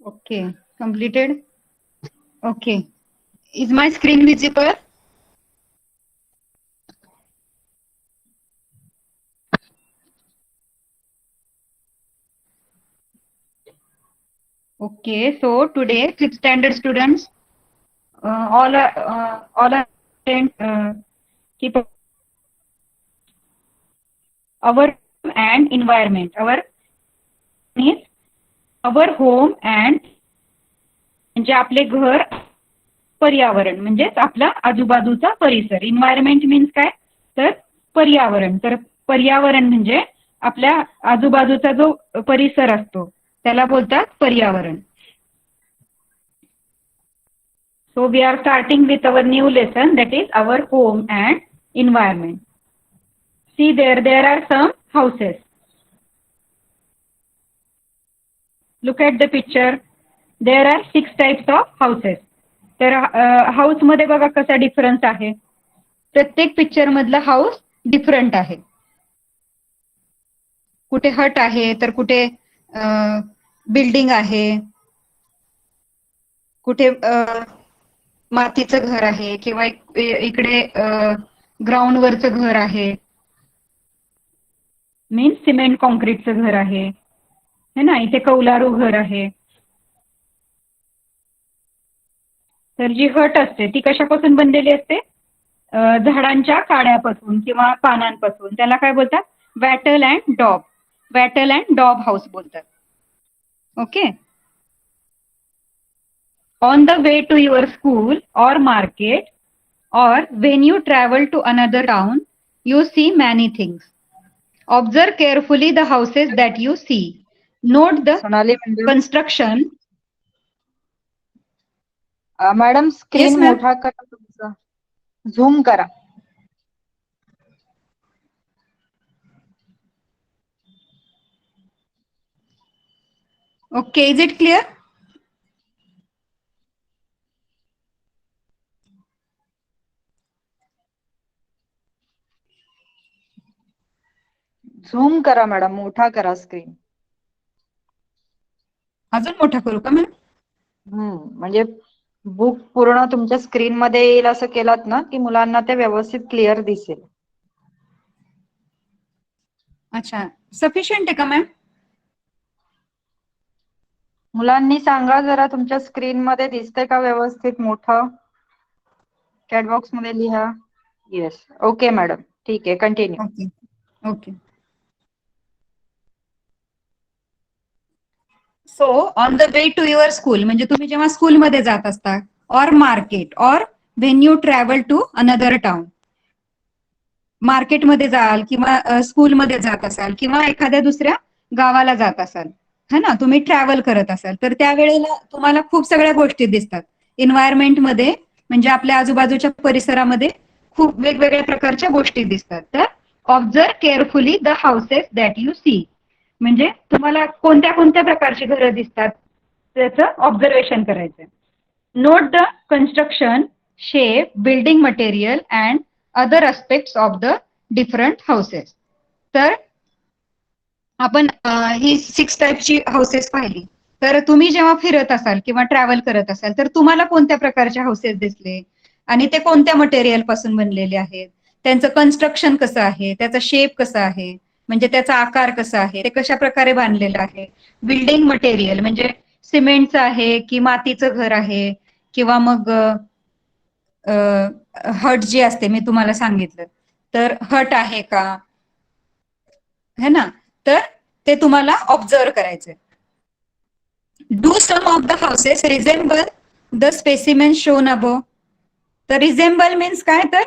Okay, completed. Okay. Is my screen visible? Okay, so today, fifth standard students, all are keep our and environment. Our is our home and म्हणजे आपले घर, पर्यावरण म्हणजेच आपला आजूबाजूचा परिसर. इन्व्हायरमेंट मीन्स काय तर पर्यावरण. तर पर्यावरण म्हणजे आपल्या आजूबाजूचा जो परिसर असतो त्याला बोलतात पर्यावरण. So we are starting with our new lesson, that is our home and environment. See there are some houses. Look at the picture. There are 6 types of houses. तर हाऊस मध्ये बघा कसा डिफरन्स आहे. प्रत्येक पिक्चर मधला house different आहे. कुठे हट आहे तर कुठे बिल्डिंग आहे, कुठे मातीचं घर आहे किंवा इकडे ग्राउंड वरचं घर आहे, मीन्स सिमेंट कॉन्क्रीटचं घर आहे है ना. इथे कौलारू घर आहे. तर जी हट असते ती कशापासून बनलेली असते? झाडांच्या काड्यापासून किंवा पानांपासून. त्याला काय बोलतात? वॅटल अँड डॉब. वॅटल अँड डॉब हाऊस बोलतात. Okay. On the way to your school or market or when you travel to another town, you see many things. Observe carefully the houses that you see. Note the construction. Madam screen Yes, ma'am. मोठा करा, तुमचा zoom करा. Okay, is it clear? Zoom करा madam, मोठा करा screen. अजून मोठा करू का मॅम? म्हणजे बुक पूर्ण तुमच्या स्क्रीन मध्ये येईल असं केलात ना की मुलांना ते व्यवस्थित क्लिअर दिसेल. अच्छा, सफिशियंट आहे का मॅम? मुलांनी सांगा जरा तुमच्या स्क्रीन मध्ये दिसतंय का व्यवस्थित मोठं? चॅट बॉक्स मध्ये लिहा. येस, ओके मॅडम, ठीक आहे, continue. Okay okay. So on the way to your school म्हणजे तुम्ही जेव्हा स्कूलमध्ये जात असता, or market, or when you travel to another town. मार्केटमध्ये जाल किंवा स्कूलमध्ये जात असाल किंवा एखाद्या दुसऱ्या गावाला जात असाल है ना, तुम्ही ट्रॅव्हल करत असाल तर त्यावेळेला तुम्हाला खूप सगळ्या गोष्टी दिसतात. इन्व्हायरमेंटमध्ये म्हणजे आपल्या आजूबाजूच्या परिसरामध्ये खूप वेगवेगळ्या प्रकारच्या गोष्टी दिसतात. तर observe carefully the houses that you see. म्हणजे तुम्हाला कोणत्या कोणत्या प्रकारची घरं दिसतात त्याचं ऑब्झर्वेशन करायचं. Note the construction, shape, building material and other aspects of the different houses. तर आपण ही 6 टाईपची हाऊसेस पाहिली. तर तुम्ही जेव्हा फिरत असाल किंवा ट्रॅव्हल करत असाल तर तुम्हाला कोणत्या प्रकारचे हाऊसेस दिसले आणि ते कोणत्या मटेरियल पासून बनलेले आहेत, त्यांचं कन्स्ट्रक्शन कसं आहे, त्याचा शेप कसा आहे म्हणजे त्याचा आकार कसा आहे, ते कशा प्रकारे बांधलेलं आहे. बिल्डिंग मटेरियल म्हणजे सिमेंटचं आहे की मातीचं घर आहे किंवा मग हट जी असते मी तुम्हाला सांगितलं तर हट आहे का है ना. तर ते तुम्हाला ऑब्झर्व करायचंय. Do some of the houses resemble the specimen shown above. तर रिझेम्बल मीन्स काय तर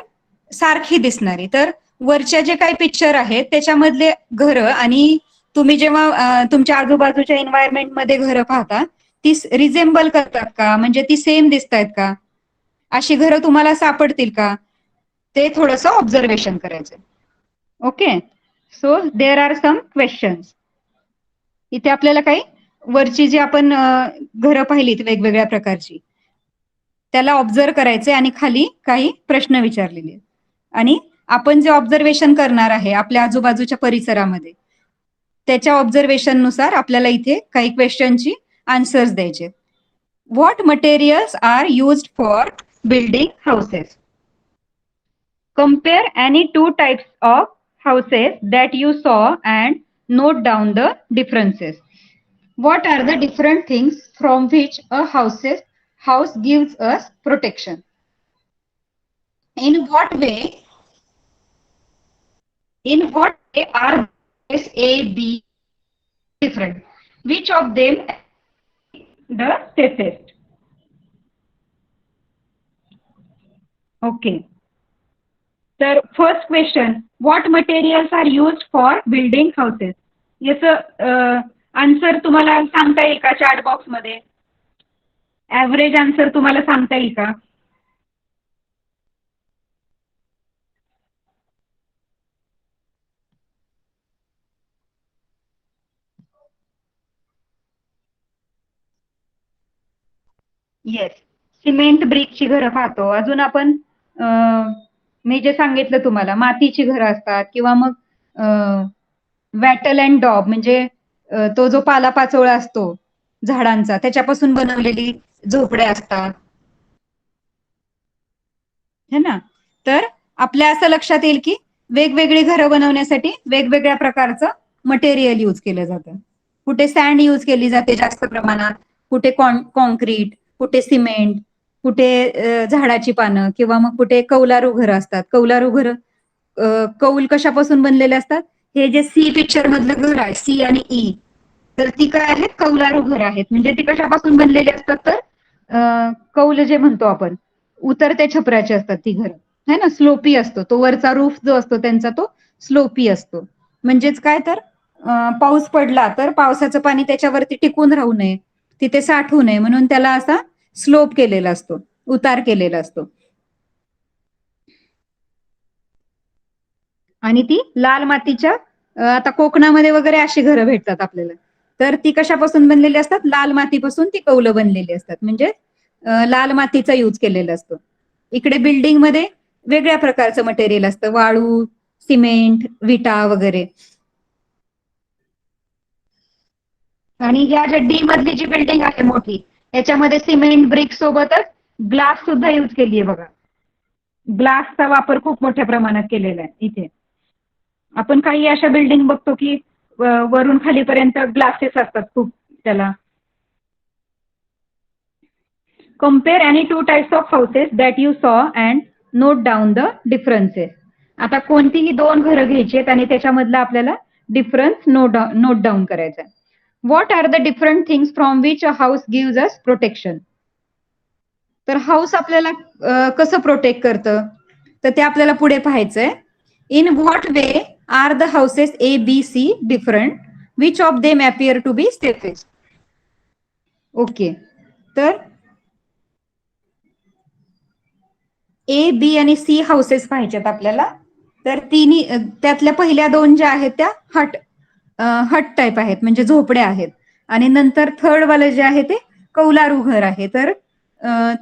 सारखी दिसणारी. तर वरच्या जे काही पिक्चर आहेत त्याच्यामधले घरं आणि तुम्ही जेव्हा तुमच्या आजूबाजूच्या एन्व्हायरमेंट मध्ये घरं पाहता ती रिझेम्बल करतात का, म्हणजे ती सेम दिसतायत का, अशी घरं तुम्हाला सापडतील का, ते थोडंसं ऑब्झर्वेशन करायचं. Okay. So there are some questions. इथे आपल्याला काही वरची जी आपण घरं पाहिलीत वेगवेगळ्या प्रकारची त्याला ऑब्झर्व करायचे आणि खाली काही प्रश्न विचारलेले आणि आपण जे ऑब्झर्वेशन करणार आहे आपल्या आजूबाजूच्या परिसरामध्ये त्याच्या ऑब्झर्वेशन नुसार आपल्याला इथे काही क्वेश्चनची आन्सर्स द्यायचे. What materials are used for building houses? Compare any two types of houses that you saw and note down the differences. What are the different things from which a house gives us protection? In what way are houses A, B different? Which of them the safest? Okay. तर first question, what materials are used for building houses? याचं answer तुम्हाला सांगता येईल का chat box मध्ये? Average answer तुम्हाला सांगता येईल का? येस, सिमेंट ब्रिकची घरं पाहतो. अजून आपण मी जे सांगितलं तुम्हाला, मातीची घरं असतात किंवा मग वॅटल अँड डॉब म्हणजे तो जो पालापाचोळा असतो झाडांचा त्याच्यापासून बनवलेली झोपड्या असतात, है ना. तर आपल्या असं लक्षात येईल की वेगवेगळी घरं बनवण्यासाठी वेगवेगळ्या प्रकारचं मटेरियल यूज केलं जातं. कुठे सँड यूज केली जाते जास्त प्रमाणात, कुठे कॉन्क्रीट, कुठे सिमेंट, कुठे झाडाची पानं किंवा मग कुठे कौलारू घरं असतात. कौलारू घरं कौल कशापासून बनलेले असतात? हे जे सी पिक्चर मधलं घर आहे, सी आणि ई, तर ती काय आहेत? कौलारू घर आहेत. म्हणजे ती कशापासून बनलेली असतात? तर कौल जे म्हणतो आपण, उतरत्या छपराची असतात ती घरं, है ना. स्लोपी असतो तो वरचा रूफ जो असतो त्यांचा, तो स्लोपी असतो. म्हणजेच काय, तर पाऊस पडला तर पावसाचं पाणी त्याच्यावरती टिकून राहू नये, तिथे साठवू नये म्हणून त्याला असा स्लोप केलेला असतो, उतार केलेला असतो. आणि ती लाल मातीच्या, आता कोकणामध्ये वगैरे अशी घरं भेटतात आपल्याला, तर ती कशापासून बनलेली असतात? लाल मातीपासून ती कौलं बनलेली असतात. म्हणजे लाल मातीचा यूज केलेला असतो. इकडे बिल्डिंग मध्ये वेगळ्या प्रकारचं मटेरियल असतं, वाळू, सिमेंट, विटा वगैरे. आणि ह्या ज्या डी मधली जी बिल्डिंग आहे मोठी, याच्यामध्ये सिमेंट ब्रिक सोबतच ग्लास सुद्धा यूज केली आहे बघा. ग्लासचा वापर खूप मोठ्या प्रमाणात केलेला आहे इथे. आपण काही अशा बिल्डिंग बघतो की वरून खालीपर्यंत ग्लासेस असतात खूप त्याला. Compare any two types of houses that you saw and note down the differences. आता कोणतीही दोन घरं घ्यायची आहेत आणि त्याच्यामधला आपल्याला डिफरन्स नोट डाऊन करायचा. What are the different things from which a house gives us protection? तर हाऊस आपल्याला कसं प्रोटेक्ट करतं, तर ते आपल्याला पुढे पाहायचंय. In what way are the houses A B C different? Which of them appear to B safest? Okay, तर ए, बी आणि सी हाऊसेस पाहिजेत आपल्याला. तर तिन्ही त्यातल्या पहिल्या दोन ज्या आहेत त्या हट टाईप आहेत, म्हणजे झोपड्या आहेत. आणि नंतर थर्ड वाले जे आहे ते कौलारू घर आहे. तर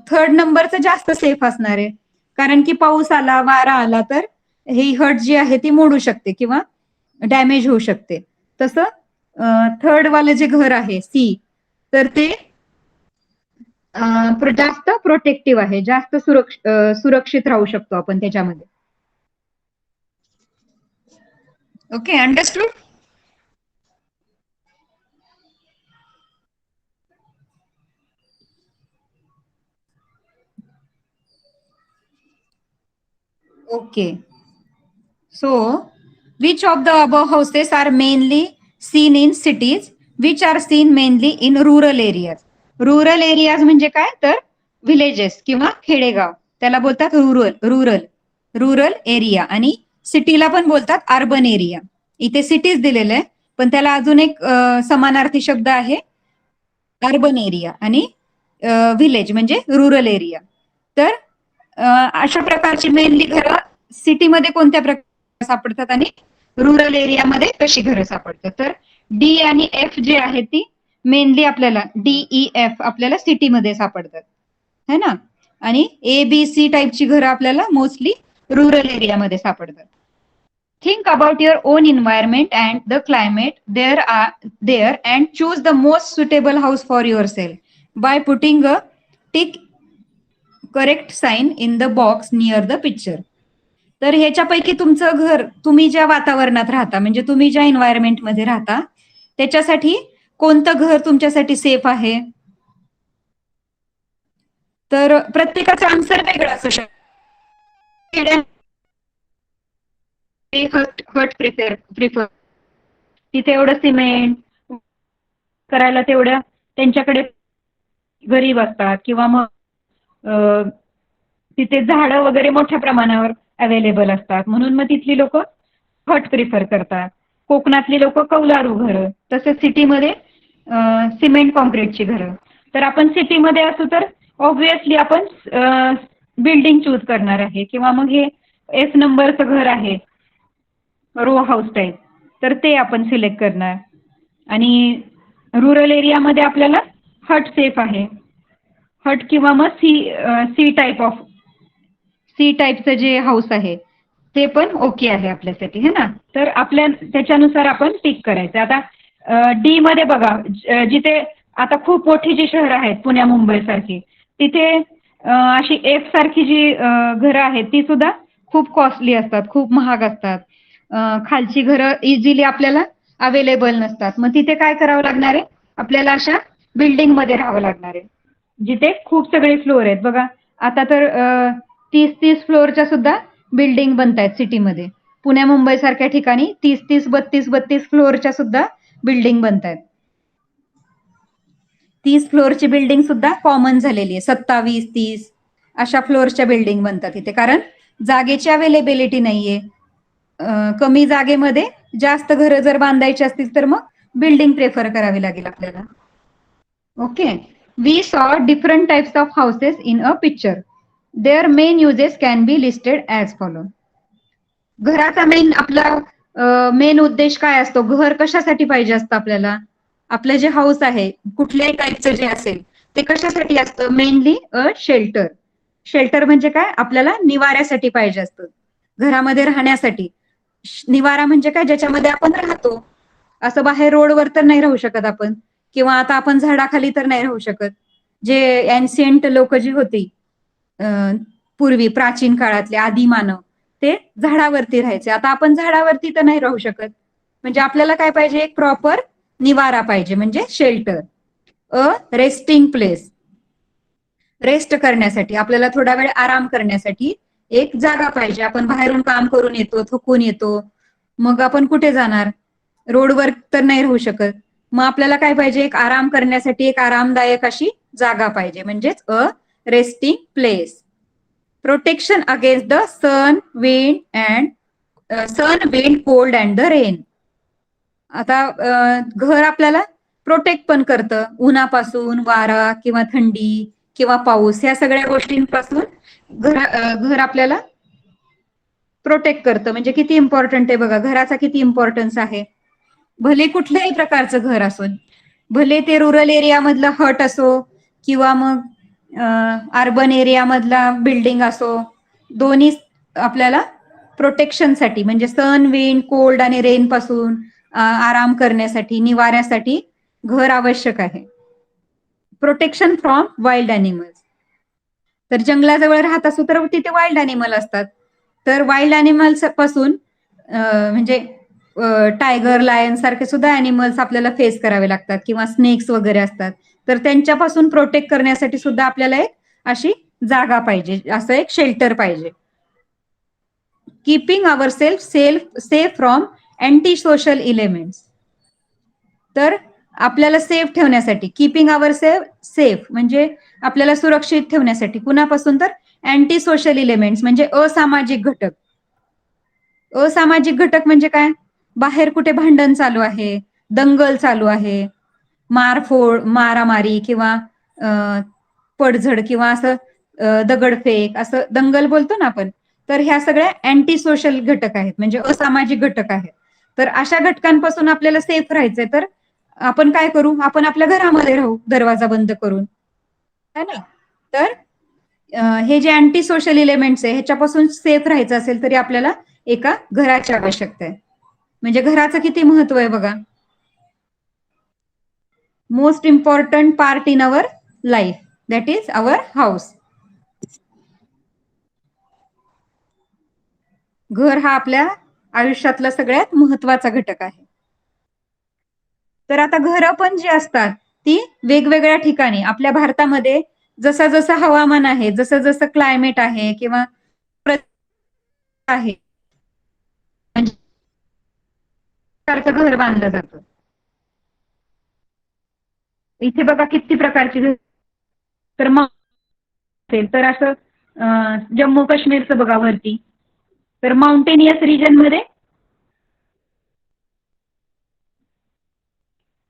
थर्ड नंबरचं जास्त सेफ असणार आहे, कारण की पाऊस आला, वारा आला तर ही हट जी आहे ती मोडू शकते किंवा डॅमेज होऊ शकते. तसं थर्ड वाले जे घर आहे सी, तर ते जास्त प्रोटेक्टिव्ह आहे, जास्त सुरक्षित राहू शकतो आपण त्याच्यामध्ये. Okay, understood? Okay. So, which of the above houses are mainly seen in cities? Which are seen mainly in rural areas? Rural areas म्हणजे काय, तर विलेजेस किंवा खेडेगाव, त्याला बोलतात रुरल एरिया. आणि सिटीला पण बोलतात अर्बन एरिया. इथे सिटीज दिलेलं आहे, पण त्याला अजून एक समानार्थी शब्द आहे अर्बन एरिया आणि विलेज म्हणजे रुरल एरिया. तर अशा प्रकारची मेनली घरं सिटीमध्ये कोणत्या प्रकारे सापडतात आणि रुरल एरियामध्ये कशी घरं सापडतात? तर डी आणि एफ जे आहे ती मेनली आपल्याला डीई एफ आपल्याला सिटीमध्ये सापडतात, है ना. आणि ए बी सी टाईपची घरं आपल्याला मोस्टली रुरल एरियामध्ये सापडतात. Think about your own environment and the climate there and choose the most suitable house for yourself by putting a tick correct sign in the box near the picture. तर ह्याच्यापैकी तुमचं घर, तुम्ही ज्या वातावरणात राहता, म्हणजे तुम्ही ज्या एन्व्हायरमेंट मध्ये राहता, त्याच्यासाठी कोणतं घर तुमच्यासाठी सेफ आहे? तर प्रत्येकाचं आन्सर वेगळं असू शकतं. हट प्रिफर तिथे एवढं सिमेंट करायला तेवढं त्यांच्याकडे गरीब असतात, किंवा मग तिथे झाडं वगैरे मोठ्या प्रमाणावर अवेलेबल असतात, म्हणून मग तिथली लोक हट प्रिफर करतात. कोकणातली लोक कौलारू घरं, तसेच सिटीमध्ये सिमेंट कॉन्क्रीटची घरं. तर आपण सिटीमध्ये असू तर ऑब्व्हियसली आपण बिल्डिंग चूज करणार आहे, किंवा मग हे एस नंबरचं घर आहे रो हाऊस टाईप, तर ते आपण सिलेक्ट करणार. आणि रुरल एरियामध्ये आपल्याला हट सेफ आहे, हट किंवा मग सी टाईपचं जे हाऊस आहे ते पण ओके आहे आपल्यासाठी, है ना. तर आपल्या त्याच्यानुसार आपण टिक करायचं. आता डी मध्ये बघा, जिथे आता खूप मोठी जी शहरं आहेत पुण्या मुंबई सारखी, तिथे अशी एफ सारखी जी घरं आहेत ती सुद्धा खूप कॉस्टली असतात, खूप महाग असतात. खालची घरं इझिली आपल्याला अवेलेबल नसतात. मग तिथे काय करावं लागणार आहे, आपल्याला अशा बिल्डिंग मध्ये राहावं लागणार आहे जिथे खूप सगळे फ्लोअर आहेत. बघा आता तर 30-30 फ्लोअरच्या सुद्धा बिल्डिंग बनत आहेत सिटीमध्ये. पुण्या मुंबई सारख्या ठिकाणी 30-30, 32-32 फ्लोअरच्या सुद्धा बिल्डिंग बनत आहेत. 30 फ्लोअरची बिल्डिंग सुद्धा कॉमन झालेली आहे. 27-30 अशा फ्लोअरच्या बिल्डिंग बनतात इथे, कारण जागेची अवेलेबिलिटी नाहीये. कमी जागेमध्ये जास्त घरं जर बांधायची असतील तर मग बिल्डिंग प्रेफर करावी लागेल आपल्याला. Okay, we saw different types of houses in a picture. Their main uses can be listed as follow. घराचा मेन उद्देश काय असतो? घर कशासाठी पाहिजे असतं आपल्याला? आपलं जे हाऊस आहे कुठल्याही टाईपचं जे असेल ते कशासाठी असतं? Mainly a shelter. शेल्टर म्हणजे काय? आपल्याला निवाऱ्यासाठी पाहिजे असतं, घरामध्ये राहण्यासाठी. निवारा म्हणजे काय? ज्याच्यामध्ये आपण राहतो. असं बाहेर रोडवर तर नाही राहू शकत आपण, किंवा आता आपण झाडाखाली तर नाही राहू शकत. जे एन्शियंट लोक जी होती पूर्वी, प्राचीन काळातले आदी मानव, ते झाडावरती राहायचे. आता आपण झाडावरती तर नाही राहू शकत. म्हणजे आपल्याला काय पाहिजे? एक प्रॉपर निवारा पाहिजे, म्हणजे शेल्टर. अ रेस्टिंग प्लेस, रेस्ट करण्यासाठी, आपल्याला थोडा वेळ आराम करण्यासाठी एक जागा पाहिजे. आपण बाहेरून काम करून येतो, थकून येतो, मग आपण कुठे जाणार? रोडवर तर नाही राहू शकत. मग आपल्याला काय पाहिजे? एक आराम करण्यासाठी एक आरामदायक अशी जागा पाहिजे, म्हणजेच a resting place. Protection against the sun, wind, cold and the rain. आता घर आपल्याला प्रोटेक्ट पण करतं उन्हापासून, वारा किंवा थंडी किंवा पाऊस, ह्या सगळ्या गोष्टींपासून घर आपल्याला प्रोटेक्ट करतं. म्हणजे किती इम्पॉर्टंट आहे बघा, घराचा किती इम्पॉर्टन्स आहे. भले कुठल्याही प्रकारचं घर असो, भले ते रुरल एरिया मधलं हट असो किंवा मग अर्बन एरिया मधला बिल्डिंग असो, दोन्ही आपल्याला प्रोटेक्शनसाठी, म्हणजे सन, विंड, कोल्ड आणि रेन पासून आराम करण्यासाठी, निवाऱ्यासाठी घर आवश्यक आहे. Protection from wild animals. तर जंगलाजवळ राहत असू तर तिथे वाईल्ड अॅनिमल असतात. तर वाईल्ड अॅनिमल्स पासून म्हणजे टायगर, लायन सारखे सुद्धा अॅनिमल्स आपल्याला फेस करावे लागतात, किंवा स्नेक्स वगैरे असतात. तर त्यांच्यापासून प्रोटेक्ट करण्यासाठी सुद्धा आपल्याला एक अशी जागा पाहिजे, असं एक शेल्टर पाहिजे. Keeping our safe from anti social elements. तर आपल्याला सेफ ठेवण्यासाठी, कीपिंग अवर सेफ म्हणजे आपल्याला सुरक्षित ठेवण्यासाठी कुणापासून? तर अँटी सोशल एलिमेंट्स म्हणजे असामाजिक घटक. असामाजिक घटक म्हणजे काय? बाहेर कुठे भांडण चालू आहे, दंगल चालू आहे, मारफोड, मारामारी किंवा पडझड किंवा असं दगडफेक, असं दंगल बोलतो ना आपण. तर ह्या सगळ्या अँटी सोशल घटक आहेत, म्हणजे असामाजिक घटक आहेत. तर अशा घटकांपासून आपल्याला सेफ राहायचंय, तर आपण काय करू? आपण आपल्या घरामध्ये राहू दरवाजा बंद करून, है ना. तर हे जे अँटी सोशल एलिमेंट्स आहे ह्याच्यापासून सेफ राहायचं असेल तरी आपल्याला एका घराची आवश्यकता आहे. म्हणजे घराचं किती महत्व आहे बघा. Most important part in our life, that is our house. घर हा आपल्या आयुष्यातला सगळ्यात महत्वाचा घटक आहे. तर आता घरं पण जी असतात ती वेगवेगळ्या ठिकाणी आपल्या भारतामध्ये जसं जसं हवामान आहे, जसं जसं क्लायमेट आहे किंवा आहे म्हणजे सारखं घर बांधलं जातं. इथे बघा किती प्रकारची घर. तर मग असेल तर असं जम्मू काश्मीरचं बघा वरती, तर माउंटेनियस रिजन मध्ये.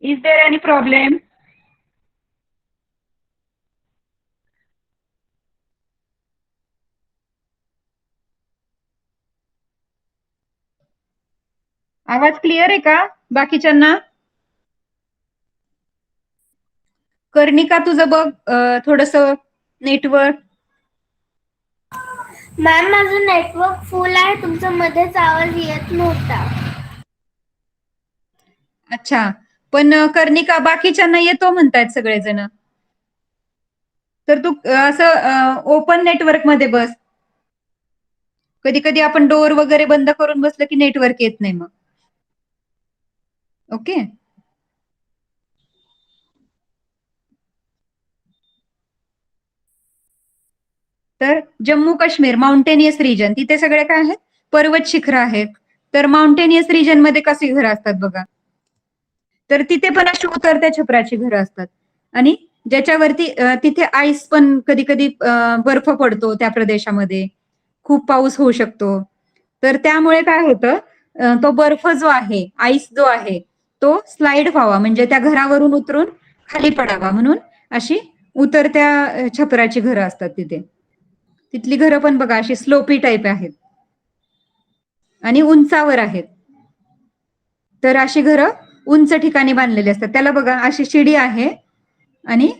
Is there any problem? आवाज क्लिअर आहे का बाकीच्यांना? कर्णिका तुझं बघ थोडस नेटवर्क. मॅम माझं नेटवर्क फुल आहे, तुमचा मध्येच आवाज येत नव्हता. अच्छा, पण कर्णिका बाकीच्यांना येतो म्हणतायत सगळेजण. तर तू असं ओपन नेटवर्क मध्ये बस. कधी कधी आपण डोअर वगैरे बंद करून बसलं की नेटवर्क येत नाही मग. ओके. तर जम्मू काश्मीर माउंटेनियस रिजन, तिथे सगळे काय आहेत? पर्वत शिखर आहेत. तर माउंटेनियस रिजन मध्ये कशी घरं असतात बघा. तर तिथे पण अशी उतरत्या छपराची घरं असतात आणि ज्याच्यावरती तिथे आईस पण कधी कधी बर्फ पडतो त्या प्रदेशामध्ये, खूप पाऊस होऊ शकतो. तर त्यामुळे काय होतं, तो बर्फ जो आहे, आईस जो आहे, तो स्लाइड व्हावा म्हणजे त्या घरावरून उतरून खाली पडावा म्हणून अशी उतरत्या छपराची घरं असतात तिथे. तिथली घरं पण बघा अशी स्लोपी टाईप आहेत आणि उंचावर आहेत. तर अशी घरं उंच ठिकाणी बांधलेली असतात. त्याला बघा अशी शिडी आहे आणि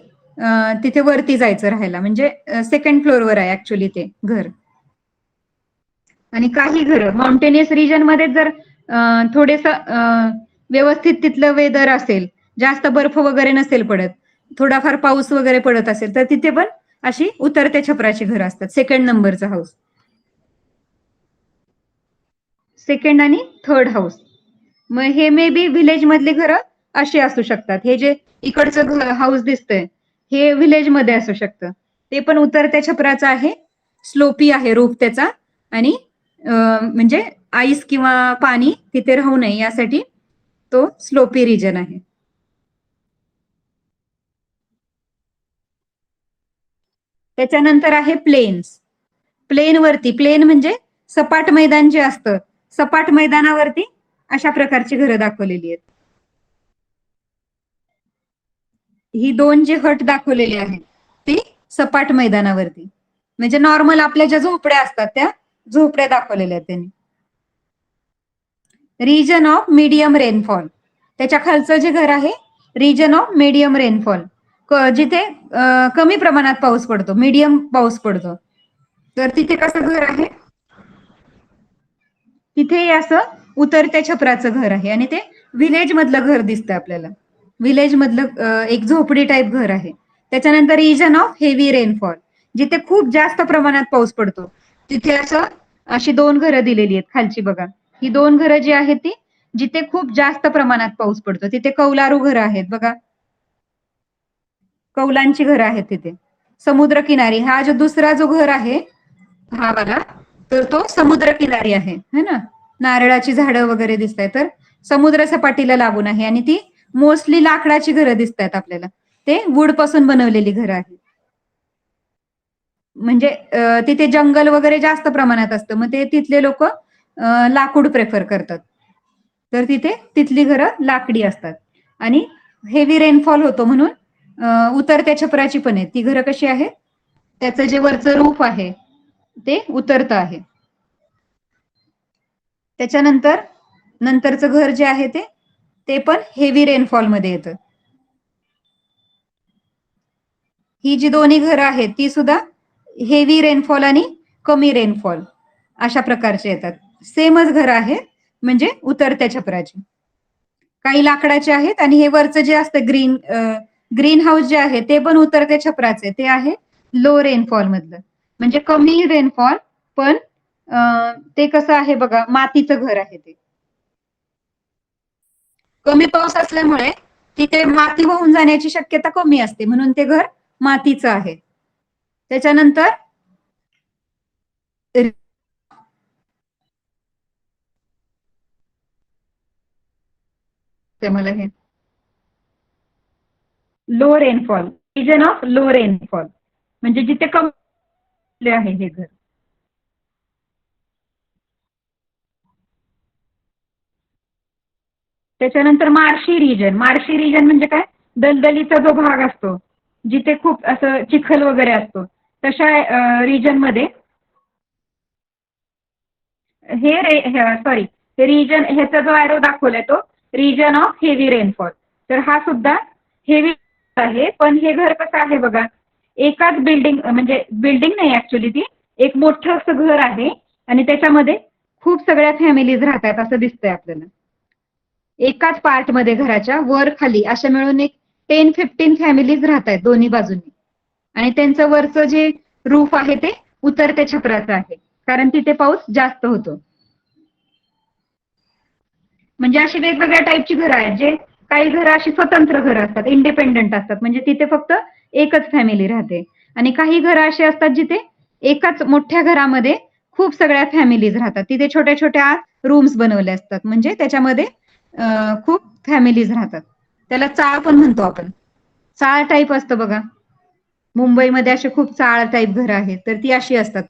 तिथे वरती जायचं राहायला, म्हणजे सेकंड फ्लोअरवर आहे ऍक्च्युली ते घर. आणि काही घरं माउंटेनियस रिजन मध्ये जर थोडेस व्यवस्थित तिथलं वेदर असेल, जास्त बर्फ वगैरे नसेल पडत, थोडाफार पाऊस वगैरे पडत असेल, तर तिथे पण अशी उतरत्या छपराची घरं असतात. सेकंड नंबरचा हाऊस, सेकंड आणि थर्ड हाऊस. मग हे मे बी व्हिलेज मधली घरं अशी असू शकतात. हे जे इकडचं हाऊस दिसतंय हे व्हिलेज मध्ये असू शकतं. ते पण उतरत्या छपराचं आहे, स्लोपी आहे रूप त्याचा आणि म्हणजे आईस किंवा पाणी तिथे राहू नये यासाठी तो स्लोपी रिजन आहे. त्याच्यानंतर आहे प्लेन्स. प्लेन वरती, प्लेन म्हणजे सपाट मैदान जे असतं, सपाट मैदानावरती अशा प्रकारची घरं दाखवलेली आहेत. ही दोन जी हट दाखवलेली आहेत ती सपाट मैदानावरती, म्हणजे नॉर्मल आपल्या ज्या झोपड्या असतात त्या झोपड्या दाखवलेल्या आहेत त्यांनी. रिजन ऑफ मीडियम रेनफॉल, त्याच्या खालचं जे घर आहे रिजन ऑफ मीडियम रेनफॉल, जिथे कमी प्रमाणात पाऊस पडतो, मीडियम पाऊस पडतो. तर तिथे कसं घर आहे, तिथे असं उतरत्या छपराचं घर आहे आणि ते व्हिलेज मधलं घर दिसतं आपल्याला. व्हिलेज मधलं एक झोपडी टाईप घर आहे. त्याच्यानंतर रिजन ऑफ हेवी रेनफॉल, जिथे खूप जास्त प्रमाणात पाऊस पडतो, तिथे असं अशी दोन घरं दिलेली आहेत खालची बघा. ही दोन घरं जी आहेत ती जिथे खूप जास्त प्रमाणात पाऊस पडतो, तिथे कौलारू घरं आहेत बघा, कौलांची घरं आहेत तिथे. समुद्रकिनारी हा जो दुसरा जो घर आहे हा बघा, तर तो समुद्र किनारी आहे है ना. नारळाची झाडं वगैरे दिसत आहेत, तर समुद्र सपाटीला लागून आहे आणि ती मोस्टली लाकडाची घरं दिसत आहेत आपल्याला. ते वूड पासून बनवलेली घरं आहेत. म्हणजे तिथे जंगल वगैरे जास्त प्रमाणात असतं, मग ते तिथले लोक लाकूड प्रेफर करतात. तर तिथे तिथली घरं लाकडी असतात आणि हेवी रेनफॉल होतो म्हणून उतरत्या छपराची पण आहेत ती घरं. कशी आहेत, त्याचं जे वरचं रूफ आहे ते उतरतं आहे. त्याच्यानंतर नंतरचं घर जे आहे ते पण हेवी रेनफॉल मध्ये येतं. ही जी दोन्ही घरं आहेत ती सुद्धा हेवी रेनफॉल आणि कमी रेनफॉल अशा प्रकारचे येतात. सेमच घर आहे, म्हणजे उतरत्या छपराची. काही लाकडाचे आहेत आणि हे वरचं जे असतं ग्रीन हाऊस जे आहे ते पण उतरत्या छपराचे, ते आहे लो रेनफॉल मधलं, म्हणजे कमी रेनफॉल, पण ते कसं आहे बघा, मातीचं घर आहे ते. कमी पाऊस असल्यामुळे तिथे माती वाहून जाण्याची शक्यता कमी असते, म्हणून ते घर मातीचं आहे. त्याच्यानंतर ते मला हे low rainfall, region of low rainfall, म्हणजे जिथे कमी आहे हे घर. त्याच्यानंतर मार्शी रिजन म्हणजे काय, दलदलीचा जो भाग असतो, जिथे खूप असं चिखल वगैरे असतो, तशा रिजन मध्ये हे रिजन, ह्याचा जो एरो दाखवलाय तो रिजन ऑफ हेवी रेनफॉल. तर हा सुद्धा हेवी आहे, पण हे घर कसं आहे बघा, एकाच बिल्डिंग, म्हणजे बिल्डिंग नाही ऍक्च्युली, ती एक मोठं असं घर आहे आणि त्याच्यामध्ये खूप सगळ्या फॅमिलीज राहतात असं दिसतंय आपल्याला. एकाच पार्ट मध्ये घराच्या वर खाली अशा मिळून एक 10-15 फॅमिलीज राहत आहेत दोन्ही बाजूंनी. आणि त्यांचं वरचं जे रूफ आहे ते उतरत्या छपराचं आहे, कारण तिथे पाऊस जास्त होतो. म्हणजे अशी वेगवेगळ्या टाईपची घरं आहेत, जे काही घरं अशी स्वतंत्र घरं असतात, इंडिपेंडंट असतात, म्हणजे तिथे फक्त एकच फॅमिली राहते. आणि काही घरं अशी असतात जिथे एकाच मोठ्या घरामध्ये खूप सगळ्या फॅमिलीज राहतात, तिथे छोट्या छोट्या रूम्स बनवले असतात, म्हणजे त्याच्यामध्ये खूप फॅमिलीज राहतात. त्याला चाळ पण म्हणतो आपण, चाळ टाईप असतं बघा. मुंबईमध्ये असे खूप चाळ टाईप घरं आहेत, तर ती अशी असतात,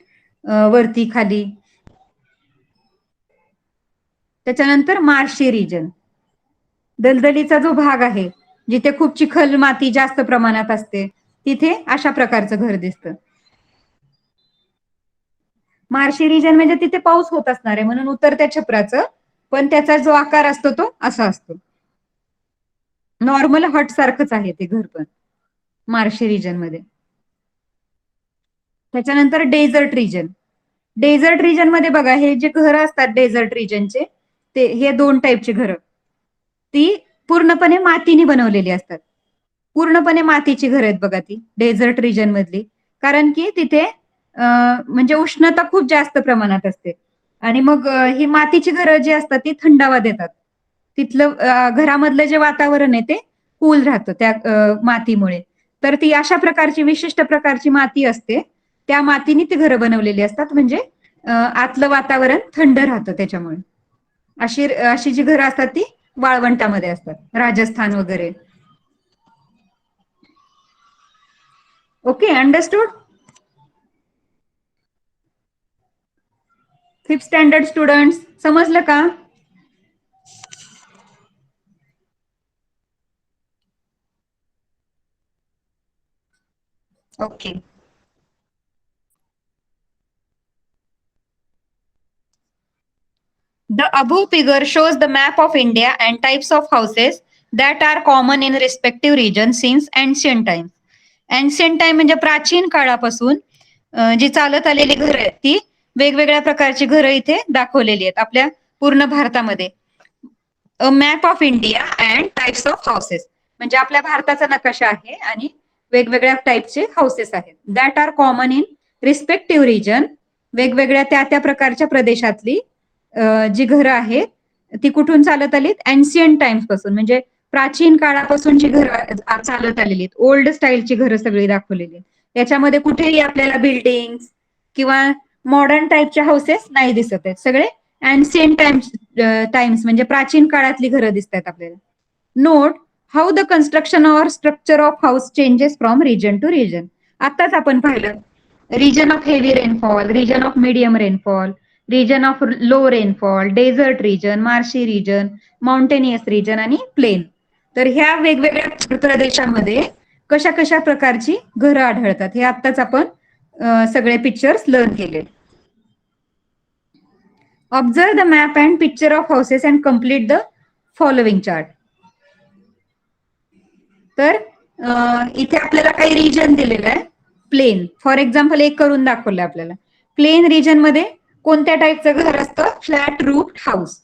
वरती खाली. त्याच्यानंतर मार्शी रिजन, दलदलीचा जो भाग आहे, जिथे खूप चिखल माती जास्त प्रमाणात असते, तिथे अशा प्रकारचं घर दिसतं. मार्शी रिजन म्हणजे तिथे पाऊस होत असणार आहे, म्हणून उतरत्या छपराचं, पण त्याचा जो आकार असतो तो असा असतो. नॉर्मल हट सारखंच आहे ते घर पण मार्शी रिजन मध्ये. त्याच्यानंतर डेझर्ट रिजन. डेझर्ट रिजन मध्ये बघा, हे जे घरं असतात डेझर्ट रिजनचे, ते हे 2 टाईपची घरं, ती पूर्णपणे मातीने बनवलेली असतात. पूर्णपणे मातीची घरं आहेत बघा ती डेझर्ट रिजन मधली, कारण की तिथे म्हणजे उष्णता खूप जास्त प्रमाणात असते. आणि मग ही मातीची घरं जी असतात ती थंडावा देतात. तिथलं घरामधलं जे वातावरण आहे ते कूल राहतं त्या मातीमुळे. तर ती अशा प्रकारची विशिष्ट प्रकारची माती असते, त्या मातीने ती घरं बनवलेली असतात, म्हणजे आतलं वातावरण थंड राहतं त्याच्यामुळे. अशी अशी जी घरं असतात ती वाळवंटामध्ये असतात, राजस्थान वगैरे. Okay, understood. 5th standard students, समजलं का? Okay. The above figure shows the map of India and types of houses that are common in respective regions since ancient times. Ancient time म्हणजे प्राचीन काळापासून जी चालत आलेली घरं आहेत ती वेगवेगळ्या प्रकारची घरं इथे दाखवलेली आहेत आपल्या पूर्ण भारतामध्ये. A map of India and types of houses, म्हणजे आपल्या भारताचा नकाशा आहे आणि वेगवेगळ्या टाईपचे हाऊसेस आहेत. That are common in respective region, वेगवेगळ्या त्या त्या प्रकारच्या प्रदेशातली जी घरं आहेत ती कुठून चालत आलीत, एन्शियंट टाइम्स पासून, म्हणजे प्राचीन काळापासून जी घरं चालत आलेली आहेत, ओल्ड स्टाईलची घरं सगळी दाखवलेली आहेत. त्याच्यामध्ये कुठेही आपल्याला बिल्डिंग किंवा मॉडर्न टाईपचे हाऊसेस नाही दिसत आहेत, सगळे एन्शियंट टाइम्स म्हणजे प्राचीन काळातली घरं दिसत आहेत आपल्याला. Note how the construction or structure of house changes from region to region. आताच आपण पाहिलं, region of heavy rainfall, region of medium rainfall, region of low rainfall, desert region, marshy region, mountainous region आणि plain. तर ह्या वेगवेगळ्या प्रदेशामध्ये कशा कशा प्रकारची घरं आढळतात हे आत्ताच आपण सगळे पिक्चर्स लर्न केले. Observe the map and picture of houses and complete the following chart. तर इथे आपल्याला काही रिजन दिलेलं आहे. प्लेन फॉर एक्झाम्पल एक करून दाखवलं आपल्याला. प्लेन रिजन मध्ये कोणत्या टाईपचं घर असतं, फ्लॅट रूफ हाऊस.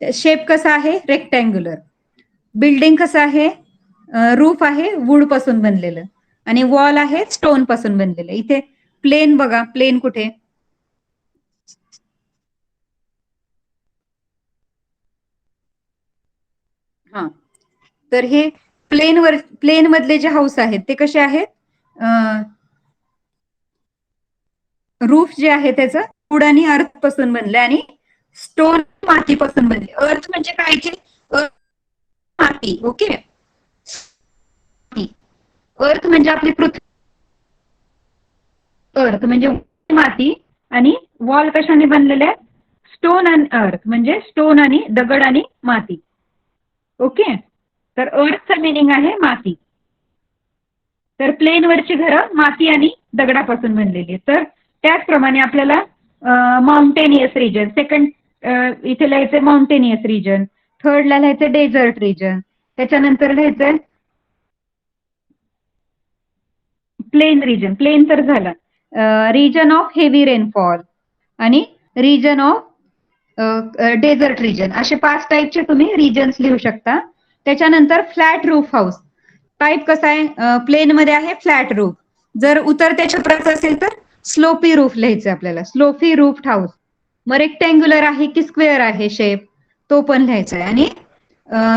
शेप कसा आहे? रेक्टँग्युलर. बिल्डिंग कसं आहे? रूफ आहे वूड पासून बनलेलं आणि वॉल आहे स्टोन पासून बनलेलं. इथे प्लेन बघा, प्लेन कुठे? हा, तर हे प्लेन मधले जे हाऊस आहेत ते कसे आहेत? रूफ जे आहे त्याचं वूड आणि अर्थ पासून बनले आणि स्टोन मातीपासून बनले. अर्थ म्हणजे काय की माती. ओके, अर्थ म्हणजे आपली पृथ्वी. अर्थ म्हणजे माती आणि वॉल कशाने बनलेले आहेत? स्टोन आणि अर्थ म्हणजे स्टोन आणि दगड आणि माती. ओके, तर अर्थचं मिनिंग आहे माती. तर प्लेनवरची घरं माती आणि दगडापासून बनलेली आहेत. तर त्याचप्रमाणे आपल्याला माउंटेनियस रिजन, सेकंड इथे लिहायचंय माउंटेनियस रिजन, थर्डला लिहायचं डेझर्ट रिजन, त्याच्यानंतर लिहायचंय प्लेन रिजन. प्लेन तर झाला. रिजन ऑफ हेवी रेनफॉल आणि रिजन ऑफ डेझर्ट रिजन, असे 5 टाईपचे तुम्ही रिजन्स लिहू शकता. त्याच्यानंतर फ्लॅट रूफ हाऊस टाईप कसा आहे? प्लेन मध्ये आहे फ्लॅट रूफ. जर उतरत्या छपराचं असेल तर स्लोपी रूफ लिहायचं आपल्याला, स्लोपी रूफ हाऊस. मग रेक्टँग्युलर आहे की स्क्वेअर आहे शेप, तो पण लिहायचा आहे. आणि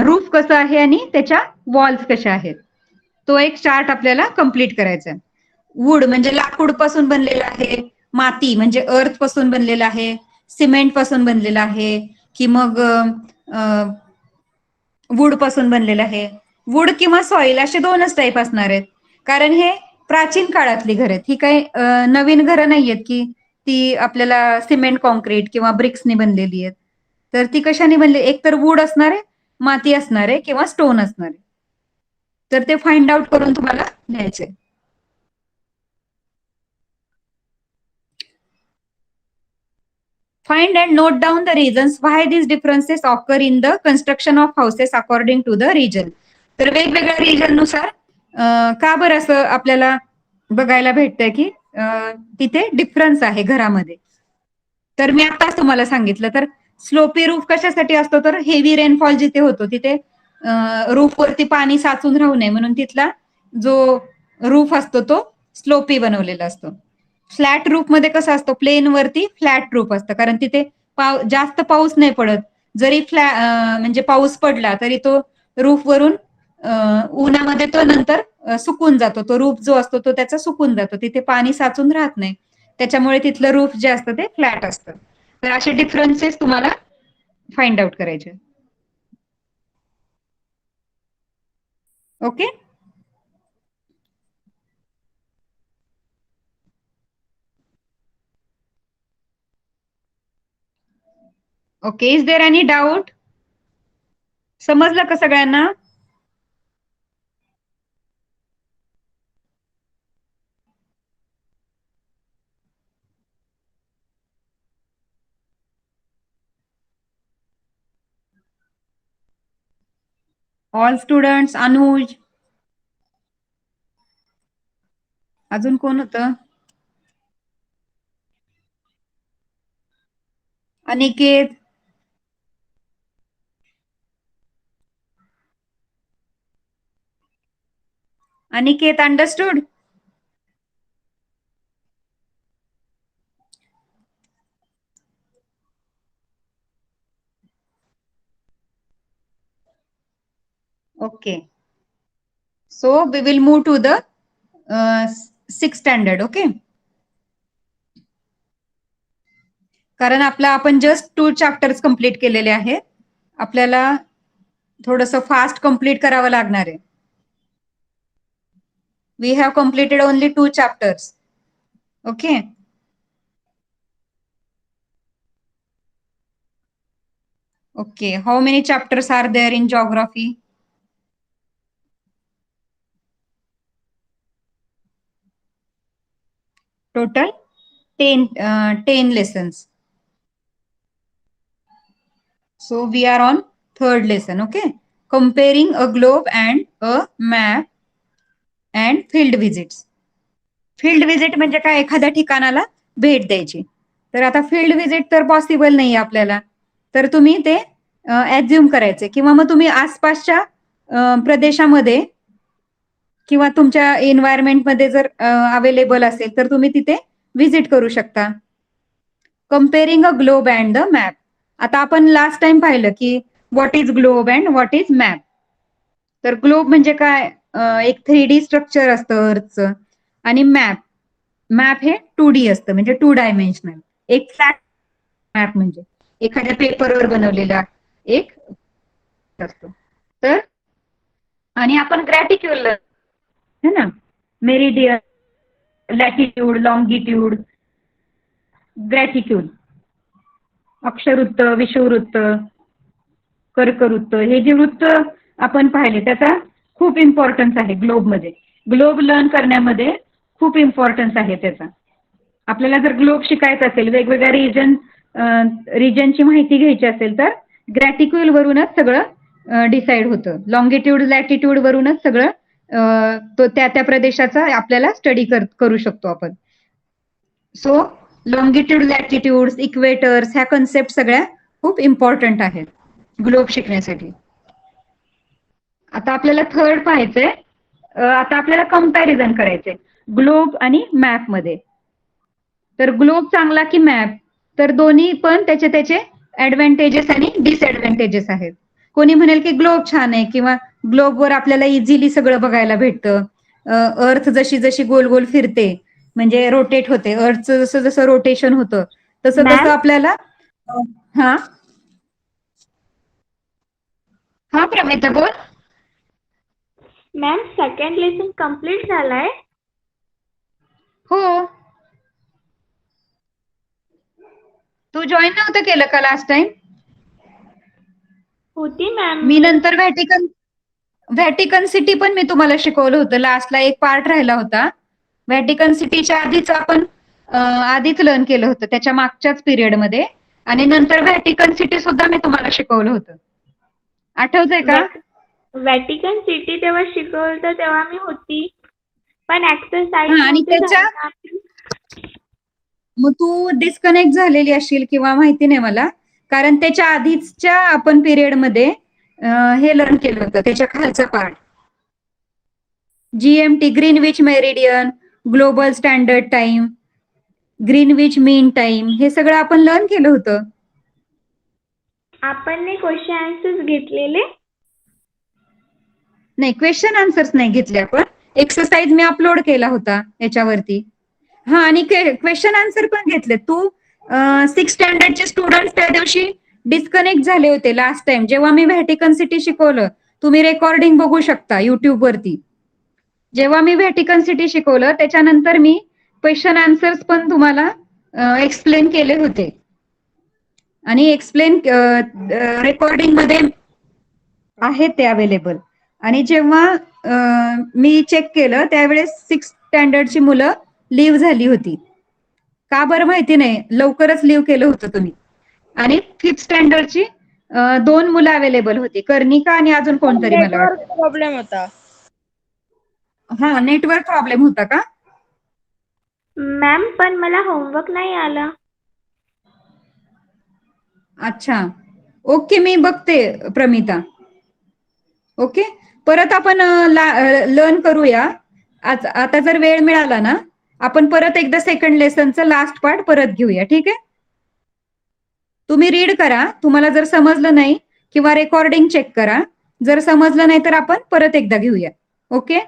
रूफ कसं आहे आणि त्याच्या वॉल्स कशा आहेत, तो एक चार्ट आपल्याला कम्प्लीट करायचा आहे. वूड म्हणजे लाकूड पासून बनलेलं आहे, माती म्हणजे अर्थ पासून बनलेलं आहे, सिमेंट पासून बनलेलं आहे की मग वूड पासून बनलेलं आहे. वूड किंवा सॉइल असे 2च टाईप असणार आहेत, कारण हे प्राचीन काळातली घर आहेत. ही काही नवीन घरं नाहीयेत की ती आपल्याला सिमेंट कॉन्क्रीट किंवा ब्रिक्सने बनलेली आहेत. तर ती कशाने बनली? एक तर वूड असणार आहे, माती असणार आहे किंवा स्टोन असणार आहे. तर ते फाइंड आउट करून तुम्हाला लिहायचंय. Find and note down the reasons why these differences occur in the construction of houses according to the region. तर वेगवेगळ्या रिजन नुसार का बरं असं आपल्याला बघायला भेटतंय की तिथे डिफरन्स आहे घरामध्ये. तर मी आताच तुम्हाला सांगितलं, तर स्लोपी रूफ कशासाठी असतो? तर हेवी रेनफॉल जिथे होतो तिथे रूफ वरती पाणी साचून राहू नये म्हणून तिथला जो रूफ असतो तो स्लोपी बनवलेला असतो. फ्लॅट रूफ मध्ये कसं असतं? प्लेन वरती फ्लॅट रूफ असतं, कारण तिथे जास्त पाऊस नाही पडत. जरी म्हणजे पाऊस पडला तरी तो रूफ वरून उन्हामध्ये तो नंतर सुकून जातो. तो रूफ जो असतो तो त्याचा सुकून जातो, तिथे पाणी साचून राहत नाही. त्याच्यामुळे तिथलं रूफ जे असतं ते फ्लॅट असतं. तर असे डिफरन्सेस तुम्हाला फाइंड आउट करायचे. Okay, okay. Is there any doubt? समजलं का सगळ्यांना? All students. अनुज, अजून कोण होतं? Aniket, Aniket understood? Okay. So we will move to the 6th standard. Okay. कारण आपण जस्ट 2 चॅप्टर्स कम्प्लीट केलेले आहेत. आपल्याला थोडस फास्ट कम्प्लीट करावं लागणार आहे. We have completed only 2 chapters. Okay. Okay. How many chapters are there in geography? Total 10 lessons. So we are on 3rd lesson. Okay. Comparing a globe and a map and field visits. Field visit म्हणजे काय? एखाद्या ठिकाणाला भेट द्यायची. तर आता field visit तर possible नाही आपल्याला, तर तुम्ही ते ऍज्युम करायचे किंवा मग तुम्ही आसपासच्या प्रदेशामध्ये किंवा तुमच्या एन्व्हायरमेंटमध्ये जर अवेलेबल असेल तर तुम्ही तिथे व्हिजिट करू शकता. Comparing a globe and the map. आता आपण लास्ट टाइम पाहिलं की what is globe and what is map. तर ग्लोब म्हणजे काय, एक 3D स्ट्रक्चर असतं अर्थचं, आणि मॅप हे 2D असतं, म्हणजे 2 डायमेन्शनल. एक फ्लॅट मॅप म्हणजे एखाद्या पेपरवर बनवलेला एक असतो. तर आणि आपण ग्रॅटिक्युल है ना, मेरिडियन, लॅटिट्यूड, लॉंगिट्यूड, ग्रॅटिक्यूल, अक्षवृत्त, विषुववृत्त, कर्कवृत्त, हे जे वृत्त आपण पाहिले त्याचा खूप इम्पॉर्टन्स आहे ग्लोबमध्ये. ग्लोब लर्न करण्यामध्ये खूप इम्पॉर्टन्स आहे त्याचा. आपल्याला जर ग्लोब शिकायचं असेल, वेगवेगळ्या रिजनची माहिती घ्यायची असेल तर ग्रॅटिक्युल वरूनच सगळं डिसाईड होतं. लॉंगिट्यूड, लॅटिट्यूड वरूनच सगळं त्या त्या प्रदेशाचा आपल्याला स्टडी करू शकतो आपण. सो लॉंगिट्यूड, लॅटिट्यूड, इक्वेटर्स, ह्या कन्सेप्ट सगळ्या खूप इम्पॉर्टंट आहेत ग्लोब शिकण्यासाठी. आता आपल्याला थर्ड पाहायचंय. आता आपल्याला कंपॅरिझन करायचंय ग्लोब आणि मॅप मध्ये. तर ग्लोब चांगला की मॅप, तर दोन्ही पण त्याचे त्याचे ऍडव्हान्टेजेस आणि डिसएडव्हान्टेजेस आहेत. कोणी म्हणेल की ग्लोब छान आहे किंवा ग्लोबवर आपल्याला इझिली सगळं बघायला भेटतं. अर्थ जशी जशी गोल गोल फिरते, म्हणजे रोटेट होते, अर्थचं जसं जसं रोटेशन होतं तसं मॅम तसं आपल्याला. हा हा प्रमिता बोल. मॅम सेकंड लेसन कम्प्लीट झालाय. हो, तू जॉईन नव्हतं केलं का लास्ट टाइम? होती मॅम मी नंतर व्हॅटिकन सिटी पण मी तुम्हाला शिकवलं होतं. लास्टला एक पार्ट राहिला होता. व्हॅटिकन सिटीच्या आधीच आपण आधीच लर्न केलं होतं, त्याच्या मागच्याच पिरियडमध्ये. आणि नंतर व्हॅटिकन सिटी सुद्धा मी तुम्हाला शिकवलं होतं, आठवतंय का? व्हॅटिकन सिटी तेव्हा शिकवलं तेव्हा मी होती, पण एक्सरसाइज हा, आणि नव्हती त्याच्या झाली. मग तू डिस्कनेक्ट झालेली असशील किंवा माहिती नाही मला, कारण त्याच्या आधीच्या आपण पिरियडमध्ये हे लर्न केलं होतं, त्याच्या खालचा part. GMT, Greenwich meridian, global standard time, Greenwich mean time, हे सगळं आपण लर्न केलं होतं. आपण क्वेश्चन आन्सर्स घेतलेले. नाही, क्वेश्चन आन्सर्स नाही घेतले आपण. एक्सरसाइज मी अपलोड केला होता याच्यावरती. हा, आणि क्वेश्चन आन्सर पण घेतले. तू 6th स्टँडर्डचे स्टुडंट त्या दिवशी डिस्कनेक्ट झाले होते लास्ट टाइम जेव्हा मी व्हॅटिकन सिटी शिकवलं. तुम्ही रेकॉर्डिंग बघू शकता युट्यूब वरती. जेव्हा मी व्हॅटिकन सिटी शिकवलं त्याच्यानंतर मी क्वेश्चन आन्सर्स पण तुम्हाला एक्सप्लेन केले होते, आणि एक्सप्लेन रेकॉर्डिंग मध्ये आहेत ते अवेलेबल. आणि जेव्हा मी चेक केलं त्यावेळेस 6th स्टँडर्डची मुलं लीव्ह झाली होती. का बरं माहिती नाही, लवकरच लीव्ह केलं होतं तुम्ही. आणि 5th स्टँडर्डची 2 मुलं अवेलेबल होती, कर्णिका आणि अजून कोणतरी मला नेटवर्क वाटतं. प्रॉब्लेम होता. हा, नेटवर्क प्रॉब्लेम होता का? मॅम पण मला होमवर्क नाही आला. अच्छा, ओके, मी बघते प्रमिता. ओके, परत आपण लर्न करूया. आता जर वेळ मिळाला ना, आपण परत एकदा सेकंड लेसनचं लास्ट पार्ट परत घेऊया, ठीक आहे? तुम्ही रीड करा, तुम्हाला जर समजलं नाही किंवा रेकॉर्डिंग चेक करा. जर समजलं नाही तर आपण परत एकदा घेऊया. Okay,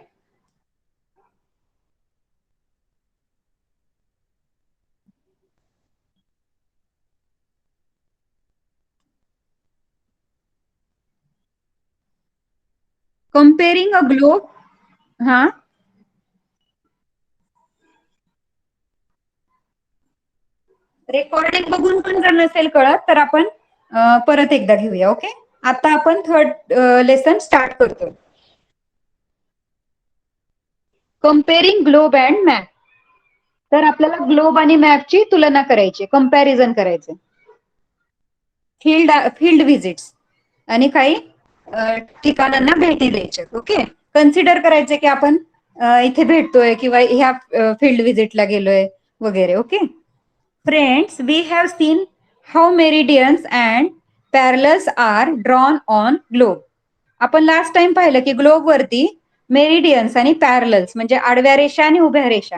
comparing a globe. हा, रेकॉर्डिंग बघून पण जर नसेल कळत तर आपण परत एकदा घेऊया. ओके, आता आपण थर्ड लेसन स्टार्ट करतो. Comparing globe and map. तर आपल्याला ग्लोब आणि मॅपची तुलना करायची, कंपॅरिझन करायचे. फील्ड व्हिजिट्स आणि काही ठिकाणांना भेटी द्यायच्या. ओके, कन्सिडर करायचे की आपण इथे भेटतोय किंवा ह्या फील्ड व्हिजिटला गेलोय वगैरे. Okay, Friends, we have seen how meridians and parallels are drawn on globe. आपण लास्ट टाइम पाहिलं की ग्लोब वरती मेरिडियन्स आणि पॅरलल्स म्हणजे आडव्या रेषा आणि उभ्या रेषा,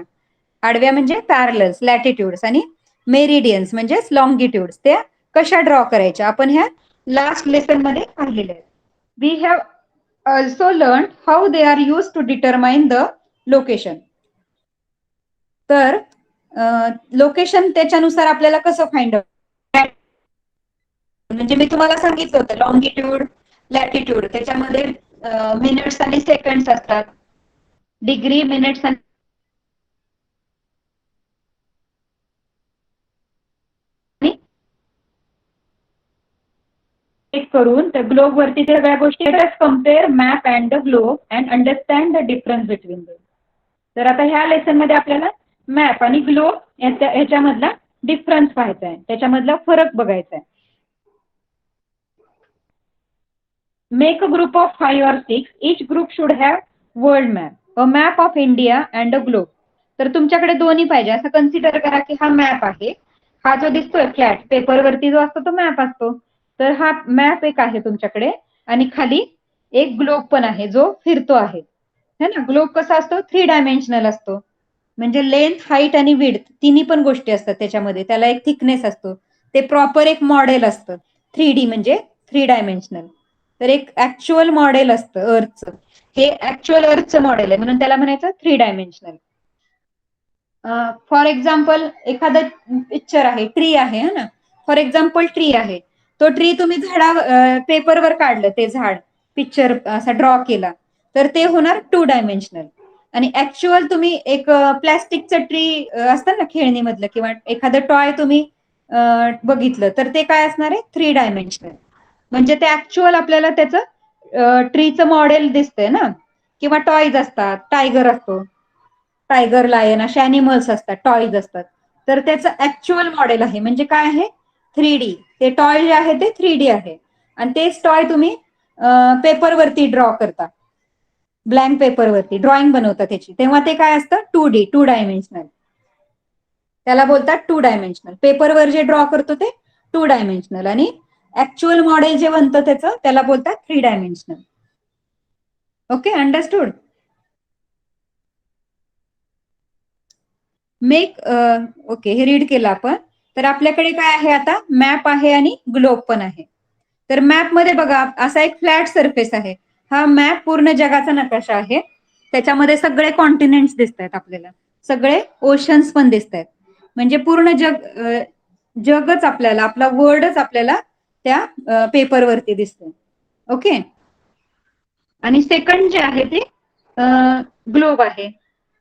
आडव्या म्हणजे पॅरलल्स लॅटिट्यूड्स आणि मेरिडियन्स म्हणजे लॉंगिट्यूड्स, त्या कशा ड्रॉ करायच्या आपण ह्या लास्ट लेसन मध्ये पाहिलेल्या आहेत. We have also learn how they are use to determine the location. तर लोकेशन त्याच्यानुसार आपल्याला कसं फाइंड आउट, म्हणजे मी तुम्हाला सांगितलं होतं लॉंगिट्यूड लॅटिट्यूड त्याच्यामध्ये मिनिट्स आणि सेकंड्स असतात, डिग्री मिनिट्स आणि करून त्या ग्लोब वरती त्या सगळ्या गोष्टी compare map and the globe and understand the difference between them. तर आता ह्या लेसन मध्ये आपल्याला मॅप आणि ग्लोब ह्याच्यामधला डिफरन्स पाहायचा आहे, त्याच्यामधला फरक बघायचा आहे. Make a group of 5 or 6. Each group should have world map, a map of India and a globe. तर तुमच्याकडे दोन्ही पाहिजे, असं कन्सिडर करा की हा मॅप आहे, हा जो दिसतोय फ्लॅट पेपर वरती जो असतो तो मॅप असतो, तर हा मॅप एक आहे तुमच्याकडे आणि खाली एक ग्लोब पण आहे जो फिरतो आहे, है ना. ग्लोब कसा असतो, 3 डायमेन्शनल असतो, म्हणजे लेंथ हाईट आणि विड्थ तिन्ही पण गोष्टी असतात त्याच्यामध्ये, त्याला एक थिकनेस असतो, ते प्रॉपर एक मॉडेल असतं 3D म्हणजे 3 डायमेन्शनल. तर एक ऍक्च्युअल मॉडेल असतं अर्थचं, हे ऍक्च्युअल अर्थचं मॉडेल आहे म्हणून त्याला म्हणायचं 3 डायमेन्शनल. फॉर एक्झाम्पल एखादं पिक्चर आहे, ट्री आहे ना, फॉर एक्झाम्पल ट्री आहे, तो ट्री तुम्ही पेपरवर काढलं, ते झाड पिक्चर असा ड्रॉ केला तर ते होणार 2 डायमेन्शनल. आणि ऍक्च्युअल तुम्ही एक प्लॅस्टिकचं ट्री असतं ना खेळणीमधलं किंवा एखादं टॉय तुम्ही बघितलं तर ते काय असणार आहे, 3 डायमेन्शनल. म्हणजे ते ऍक्च्युअल आपल्याला त्याचं ट्रीचं मॉडेल दिसतंय ना. किंवा टॉयज असतात, टायगर असतो, टायगर लायन असे अॅनिमल्स असतात, टॉयज असतात, तर त्याचं ऍक्च्युअल मॉडेल आहे म्हणजे काय आहे, 3D. ते टॉय जे आहे ते 3D आहे आणि तेच टॉय तुम्ही पेपरवरती ड्रॉ करता, ब्लँक पेपरवरती ड्रॉइंग बनवता त्याची, तेव्हा ते काय असतं 2D 2 डायमेन्शनल, त्याला बोलतात 2 डायमेन्शनल. पेपरवर जे ड्रॉ करतो ते 2 डायमेन्शनल आणि ऍक्च्युअल मॉडेल जे बनतं त्याचं त्याला बोलतात 3 dimensional. Okay, understood. Make okay, हे रीड केलं आपण. तर आपल्याकडे काय आहे आता, मॅप आहे आणि ग्लोब पण आहे. तर मॅप मध्ये बघा असा एक फ्लॅट सरफेस आहे, हा मॅप पूर्ण जगाचा नकाशा आहे, त्याच्यामध्ये सगळे कॉन्टिनेंट्स दिसत आहेत आपल्याला, सगळे ओशन्स पण दिसत आहेत, म्हणजे पूर्ण जगच आपल्याला, आपला वर्ल्डच आपल्याला त्या पेपरवरती दिसतंय. ओके. आणि सेकंड जे आहे ते ग्लोब आहे.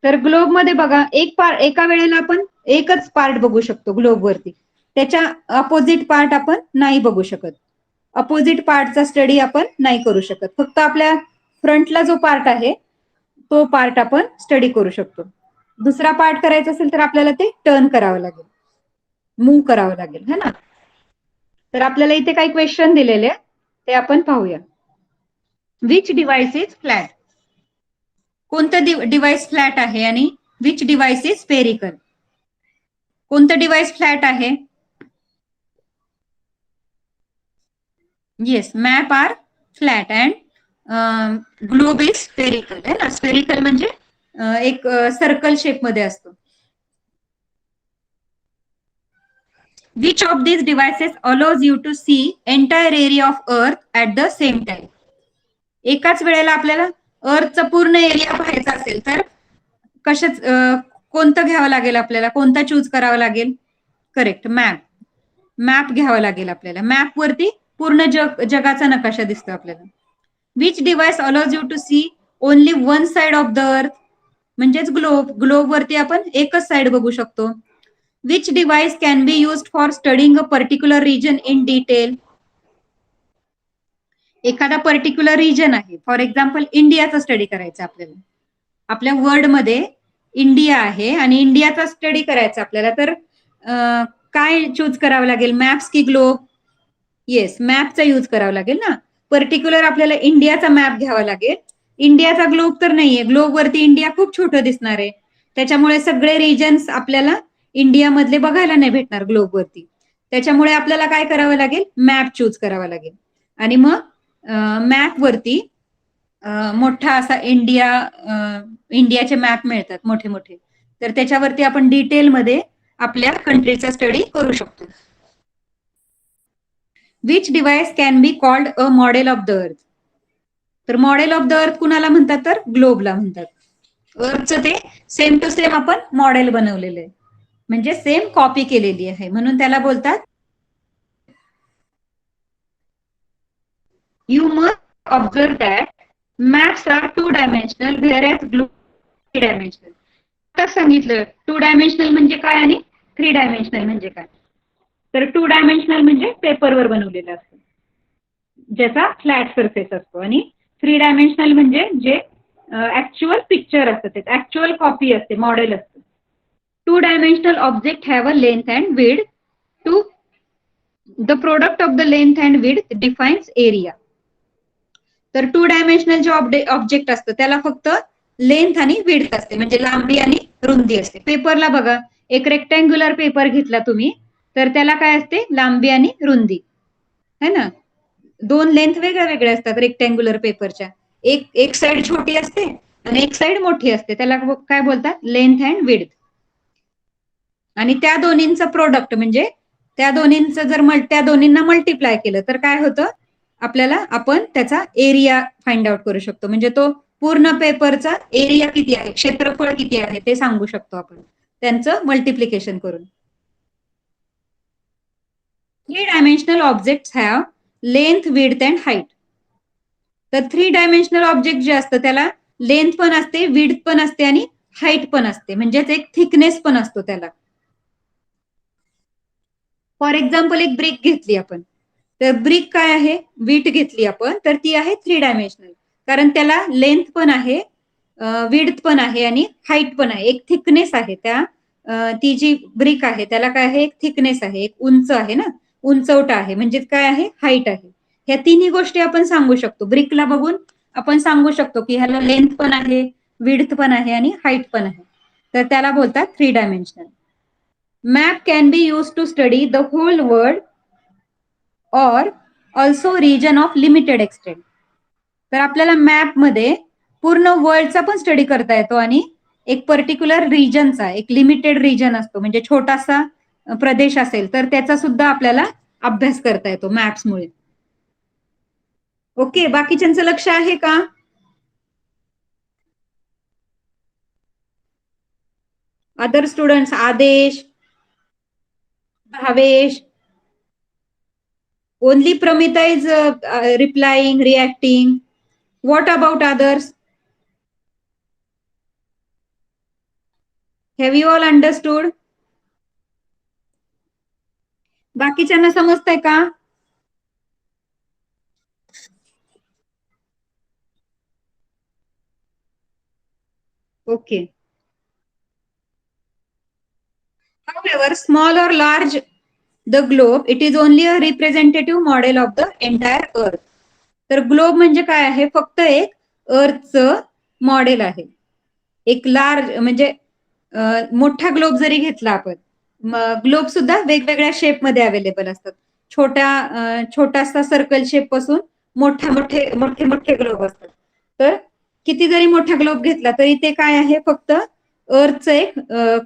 तर ग्लोब मध्ये बघा एका वेळेला आपण एकच पार्ट बघू शकतो ग्लोब वरती, त्याच्या अपोजिट पार्ट आपण नाही बघू शकत, अपोजिट पार्टचा स्टडी आपण नाही करू शकत, फक्त आपल्या फ्रंटला जो पार्ट आहे तो पार्ट आपण स्टडी करू शकतो. दुसरा पार्ट करायचा असेल तर आपल्याला ते टर्न करावं लागेल, मूव्ह करावं लागेल, है ना. तर आपल्याला इथे काही क्वेश्चन दिलेले ते आपण पाहूया. विच डिव्हाइस इज फ्लॅट, कोणतं डिव्हाइस फ्लॅट आहे आणि विच डिव्हाइस इज स्फेरिकल, कोणतं डिव्हाइस फ्लॅट आहे. Yes, map are flat and globe is spherical, है ना. स्फेरिकल म्हणजे एक सर्कल शेप मध्ये असतो. Which of this devices allows you to see entire area of earth at the same time. एकाच वेळेला आपल्याला अर्थचा पूर्ण एरिया पाहायचा असेल तर कोणतं घ्यावं लागेल आपल्याला, कोणता चूज करावा लागेल, करेक्ट, मॅप घ्यावा लागेल आपल्याला. मॅप वरती पूर्ण जगाचा नकाशा दिसतो आपल्याला. Which device allows you to see only one side of the earth, म्हणजेच ग्लोब वरती आपण एकच साइड बघू शकतो. Which device can be used for studying a particular region in detail, एखादा पर्टिक्युलर रिजन आहे, फॉर एक्झाम्पल इंडियाचा स्टडी करायचा आपल्याला, आपल्या वर्ल्ड मध्ये इंडिया आहे आणि इंडियाचा स्टडी करायचा आपल्याला, तर काय चूज करावं लागेल, मॅप्स की ग्लोब. येस, मॅपचा यूज करावा लागेल ना. पर्टिक्युलर आपल्याला इंडियाचा मॅप घ्यावा लागेल, इंडियाचा ग्लोब तर नाहीये, ग्लोब वरती इंडिया खूप छोटं दिसणार आहे, त्याच्यामुळे सगळे रिजन्स आपल्याला इंडियामधले बघायला नाही भेटणार ग्लोबवरती. त्याच्यामुळे आपल्याला काय करावं लागेल, मॅप चूज करावा लागेल. आणि मग मॅप वरती मोठा असा इंडियाचे मॅप मिळतात मोठे मोठे, तर त्याच्यावरती आपण डिटेलमध्ये आपल्या कंट्रीचा स्टडी करू शकतो. Which device can be called a model of the अर्थ? तर मॉडेल ऑफ द अर्थ कुणाला म्हणतात, तर ग्लोबला म्हणतात. अर्थचं ते सेम टू सेम आपण मॉडेल बनवलेलं आहे, म्हणजे सेम कॉपी केलेली आहे, म्हणून त्याला बोलतात. You must observe that maps are 2 dimensional whereas globe 3 dimensional. आता सांगितलं 2 डायमेन्शनल म्हणजे काय आणि 3 डायमेन्शनल म्हणजे काय. तर 2 डायमेन्शनल म्हणजे पेपरवर बनवलेलं असतं, ज्याचा फ्लॅट सरफेस असतो, आणि 3 डायमेन्शनल म्हणजे जे ऍक्च्युअल पिक्चर असतं, ते ऍक्च्युअल कॉपी असते, मॉडेल असतं. 2 dimensional object have a length and width. To the product of the length and width defines area. तर 2 डायमेन्शनल जे ऑब्जेक्ट असतं त्याला फक्त लेंथ आणि विड्थ असते, म्हणजे लांबी आणि रुंदी असते. पेपरला बघा, एक रेक्टँग्युलर पेपर घेतला तुम्ही, तर त्याला काय असते, लांबी आणि रुंदी है ना. 2 लेंथ वेगळ्या वेगळ्या असतात रेक्टँग्युलर पेपरच्या. एक साइड छोटी असते आणि एक साइड मोठी असते, त्याला काय बोलतात, लेंथ अँड विड्थ. आणि त्या दोन्हींचं प्रोडक्ट म्हणजे त्या दोन्हींना मल्टिप्लाय केलं तर काय होतं, आपल्याला आपण त्याचा एरिया फाइंड आउट करू शकतो. म्हणजे तो पूर्ण पेपरचा एरिया किती आहे, क्षेत्रफळ किती आहे ते सांगू शकतो आपण त्यांचं मल्टिप्लिकेशन करून. 3 dimensional objects have length, width and height. तर 3 डायमेन्शनल ऑब्जेक्ट जे असतं त्याला लेंथ पण असते, विड्थ पण असते आणि हाईट पण असते, म्हणजेच एक थिकनेस पण असतो त्याला. फॉर एक्झाम्पल एक ब्रिक घेतली आपण, तर ब्रिक काय आहे, वीट घेतली आपण, तर ती आहे 3 डायमेन्शनल, कारण त्याला लेंथ पण आहे, विड्थ पण आहे आणि हाईट पण आहे, एक थिकनेस आहे त्या. ती जी ब्रिक आहे त्याला काय आहे, एक थिकनेस आहे, एक उंच आहे ना, उंचवटा आहे, म्हणजे काय आहे, हाईट आहे. ह्या तिन्ही गोष्टी आपण सांगू शकतो. ब्रिकला बघून आपण सांगू शकतो की ह्याला लेंथ पण आहे, विड्थ पण आहे आणि हाईट पण आहे, तर त्याला बोलतात 3 dimensional. Map can be use to study the whole world और also region of limited extent. तर आपल्याला मॅप मध्ये पूर्ण वर्ल्डचा पण स्टडी करता येतो आणि एक पर्टिक्युलर रिजनचा, एक लिमिटेड रिजन असतो, म्हणजे छोटासा प्रदेश असेल तर त्याचा सुद्धा आपल्याला अभ्यास करता येतो मॅप्समुळे. ओके, बाकीच्यांचं लक्ष आहे का? अदर स्टुडंट्स, आदेश, Bhavesh, only Pramita is replying, reacting. What about others? Have you all understood? बाकीच्यांना समजतंय का? Okay. However, small or large the globe, it is only a representative model of the entire earth. तर globe म्हणजे काय आहे, फक्त एक अर्थचं मॉडेल आहे. एक लार्ज म्हणजे मोठा ग्लोब जरी घेतला आपण, ग्लोब सुद्धा वेगवेगळ्या शेप मध्ये अवेलेबल असतात. छोटासा सर्कल शेप पासून मोठे मोठे ग्लोब असतात. तर किती जरी मोठा ग्लोब घेतला तरी ते काय आहे, फक्त अर्थचं एक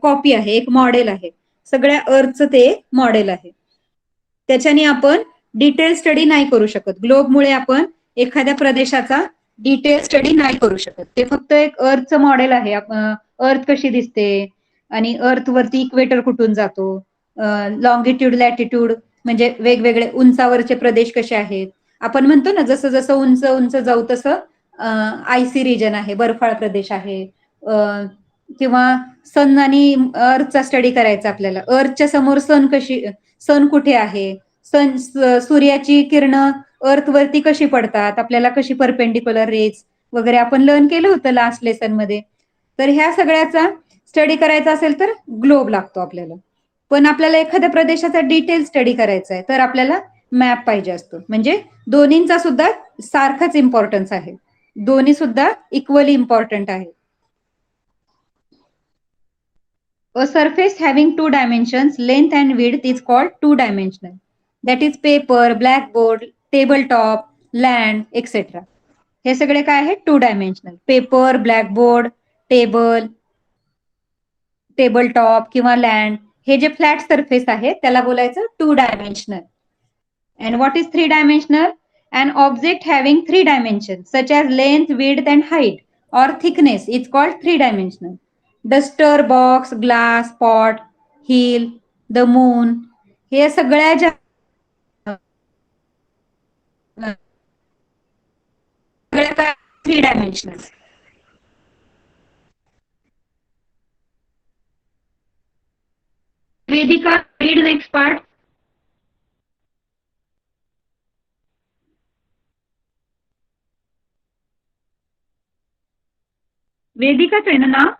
कॉपी आहे, एक मॉडेल आहे. सगळ्या अर्थचं ते एक मॉडेल आहे. त्याच्याने आपण डिटेल स्टडी नाही करू शकत. ग्लोबमुळे आपण एखाद्या प्रदेशाचा डिटेल स्टडी नाही करू शकत. ते फक्त एक अर्थचं मॉडेल आहे. अर्थ कशी दिसते आणि अर्थ वरती इक्वेटर कुठून जातो, लॉंगिट्यूड, लॅटिट्यूड म्हणजे वेगवेगळे उंचावरचे प्रदेश कसे आहेत. आपण म्हणतो ना, जसं जसं उंच उंच जाऊ तसं आयसी रिजन आहे, बर्फाळ प्रदेश आहे. किंवा सन आणि अर्थचा स्टडी करायचा आपल्याला, अर्थच्या समोर सन कुठे आहे, सूर्याची किरणं अर्थ वरती कशी पडतात, आपल्याला कशी परपेंडिक्युलर रेज वगैरे आपण लर्न केलं होतं लास्ट लेसन मध्ये. तर ह्या सगळ्याचा स्टडी करायचा असेल तर ग्लोब लागतो आपल्याला. पण आपल्याला एखाद्या प्रदेशाचा डिटेल स्टडी करायचा आहे तर आपल्याला मॅप पाहिजे असतो. म्हणजे दोन्हींचा सुद्धा सारखाच इम्पॉर्टन्स आहे, दोन्ही सुद्धा इक्वली इम्पॉर्टंट आहे. A surface having two dimensions, length and width, is called two-dimensional. That is paper, blackboard, tabletop, land, etc. हे सगळे काय आहेत? Two dimensional. Paper, blackboard, table, tabletop किंवा लँड, हे जे फ्लॅट सरफेस आहे त्याला बोलायचं two dimensional. And what is three dimensional? An object having three dimensions such as length, width and height or thickness is called three dimensional. Duster, box, glass, pot, hill, the moon, हे सगळ्या ज्या three dimensional. Vedika, read next part. वेदिकाच आहे ना नाव?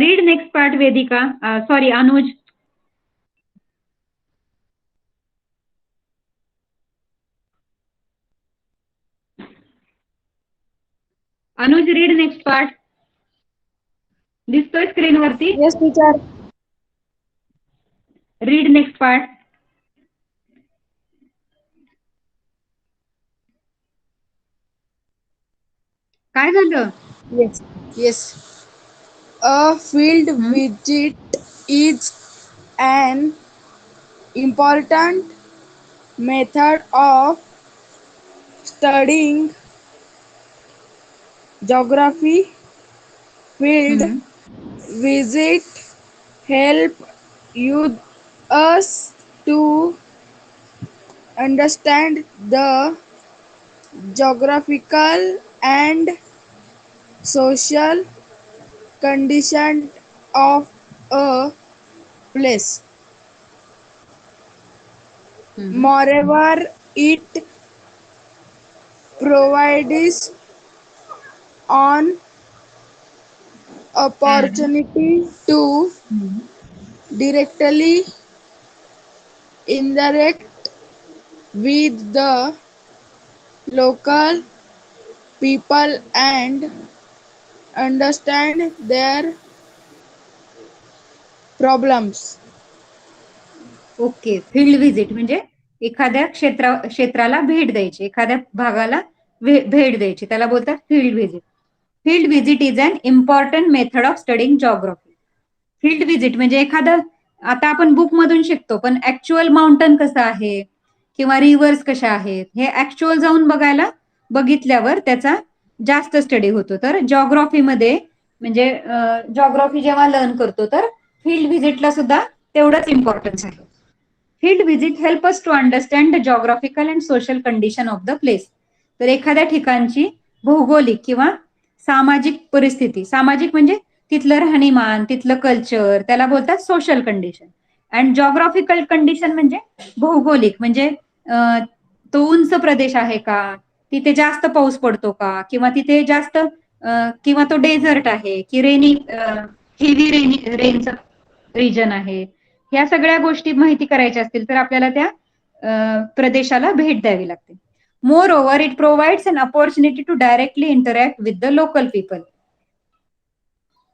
Read next part Vedika. Sorry Anuj. Anuj read next part. दिसतोय screen वरती? Yes, teacher. Read next part. काय झालं? Yes. Yes. A field visit is an important method of studying geography. Field visit help you us to understand the geographical and social condition of a place. Moreover, it provides an opportunity to directly interact with the local people and understand their problems. Okay. Field visit म्हणजे एखाद्या क्षेत्राला भेट द्यायची, एखाद्या भागाला भेट द्यायची, त्याला बोलतात field visit. Field visit is an important method of studying geography. Field visit म्हणजे एखादं, आता आपण बुक मधून शिकतो, पण ऍक्च्युअल माउंटन कसं आहे किंवा रिव्हर्स कशा आहेत हे ऍक्च्युअल जाऊन बघितल्यावर त्याचा जास्त स्टडी होतो. तर जॉग्राफीमध्ये म्हणजे जॉग्राफी जेव्हा लर्न करतो तर फील्ड व्हिजिटला सुद्धा तेवढंच इम्पॉर्टन्स आहे. Field visit help us to understand the geographical and social condition of the place. तर एखाद्या ठिकाणची भौगोलिक किंवा सामाजिक परिस्थिती, सामाजिक म्हणजे तिथलं राहणीमान, तिथलं कल्चर, त्याला बोलतात social condition. And geographical condition म्हणजे भौगोलिक, म्हणजे तो उंच प्रदेश आहे का, तिथे जास्त पाऊस पडतो का, किंवा तिथे जास्त किंवा तो डेझर्ट आहे की हेवी रेनचं रिजन आहे. ह्या सगळ्या गोष्टी माहिती करायच्या असतील तर आपल्याला त्या प्रदेशाला भेट द्यावी लागते. Moreover, it provides an opportunity to directly interact with the local people.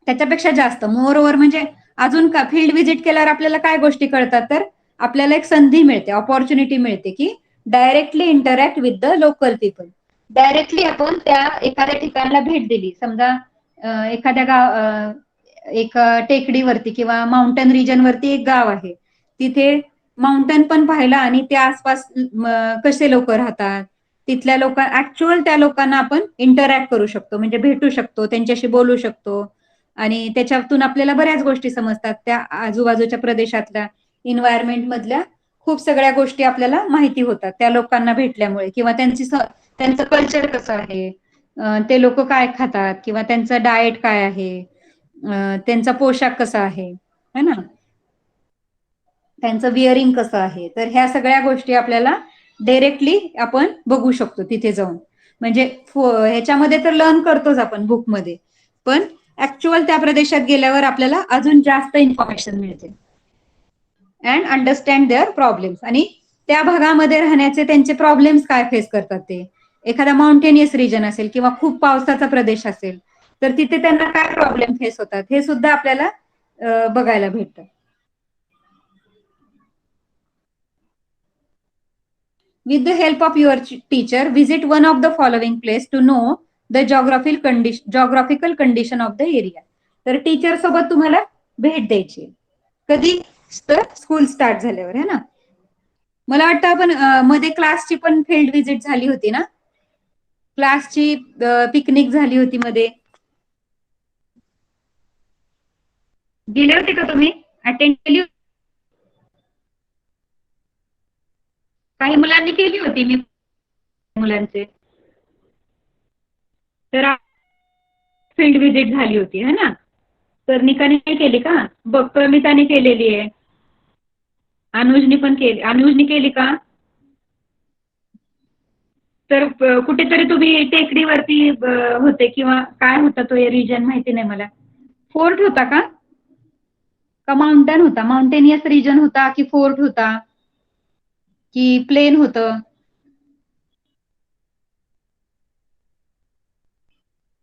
त्याच्यापेक्षा जास्त मोर ओव्हर म्हणजे अजून का, फील्ड व्हिजिट केल्यावर आपल्याला काय गोष्टी कळतात, तर आपल्याला एक संधी मिळते, अपॉर्च्युनिटी मिळते की directly interact with the local people. Directly आपण त्या एखाद्या ठिकाणाला भेट दिली, समजा एखाद्या एक टेकडीवरती किंवा माउंटन रिजन वरती एक गाव आहे, तिथे माउंटन पण पाहिलं आणि त्या आसपास कसे लोक राहतात, तिथल्या ऍक्च्युअल त्या लोकांना आपण इंटरॅक्ट करू शकतो, म्हणजे भेटू शकतो, त्यांच्याशी बोलू शकतो आणि त्याच्यातून आपल्याला बऱ्याच गोष्टी समजतात. त्या आजूबाजूच्या प्रदेशातल्या इन्व्हायरमेंट मधल्या खूप सगळ्या गोष्टी आपल्याला माहिती होतात त्या लोकांना भेटल्यामुळे, किंवा त्यांचं कल्चर कसं आहे, ते लोक काय खातात किंवा त्यांचं डाएट काय आहे, त्यांचा पोशाख कसा आहे ना, त्यांचं विअरिंग कसं आहे. तर ह्या सगळ्या गोष्टी आपल्याला डायरेक्टली आपण बघू शकतो तिथे जाऊन. म्हणजे ह्याच्यामध्ये तर लर्न करतोच आपण बुकमध्ये, पण ऍक्च्युअल त्या प्रदेशात गेल्यावर आपल्याला अजून जास्त इन्फॉर्मेशन मिळते. अँड अंडरस्टँड देअर प्रॉब्लेम्स, आणि त्या भागामध्ये राहण्याचे त्यांचे प्रॉब्लेम्स काय फेस करतात ते. एखादा माउंटेनियस रिजन असेल किंवा खूप पावसाचा प्रदेश असेल तर तिथे त्यांना काय प्रॉब्लेम फेस होतात हे सुद्धा आपल्याला बघायला भेटतं. With the help of your teacher, visit one of the following place to know the geographical condition of the area. तर टीचर सोबत तुम्हाला भेट द्यायची. कधी? तर स्कूल स्टार्ट झाल्यावर, है ना. मला वाटतं आपण मध्ये क्लासची पण फील्ड व्हिजिट झाली होती ना, क्लासची पिकनिक झाली होती मध्ये. गेले होते का तुम्ही? अटेंड केली? काही मुलांनी केली होती, मी मुलांचे. तर फील्ड व्हिजिट झाली होती, है ना. तर निकाने केली का? बघ, प्रमिताने केलेली आहे, अनुजनी पण केली. अनुजनी केली का? तर कुठेतरी तुम्ही टेकडीवरती होते किंवा काय होता तो रिजन माहिती नाही मला. फोर्ट होता का माउंटेन होता? माउंटेनियस रिजन होता की फोर्ट होता की प्लेन होतं?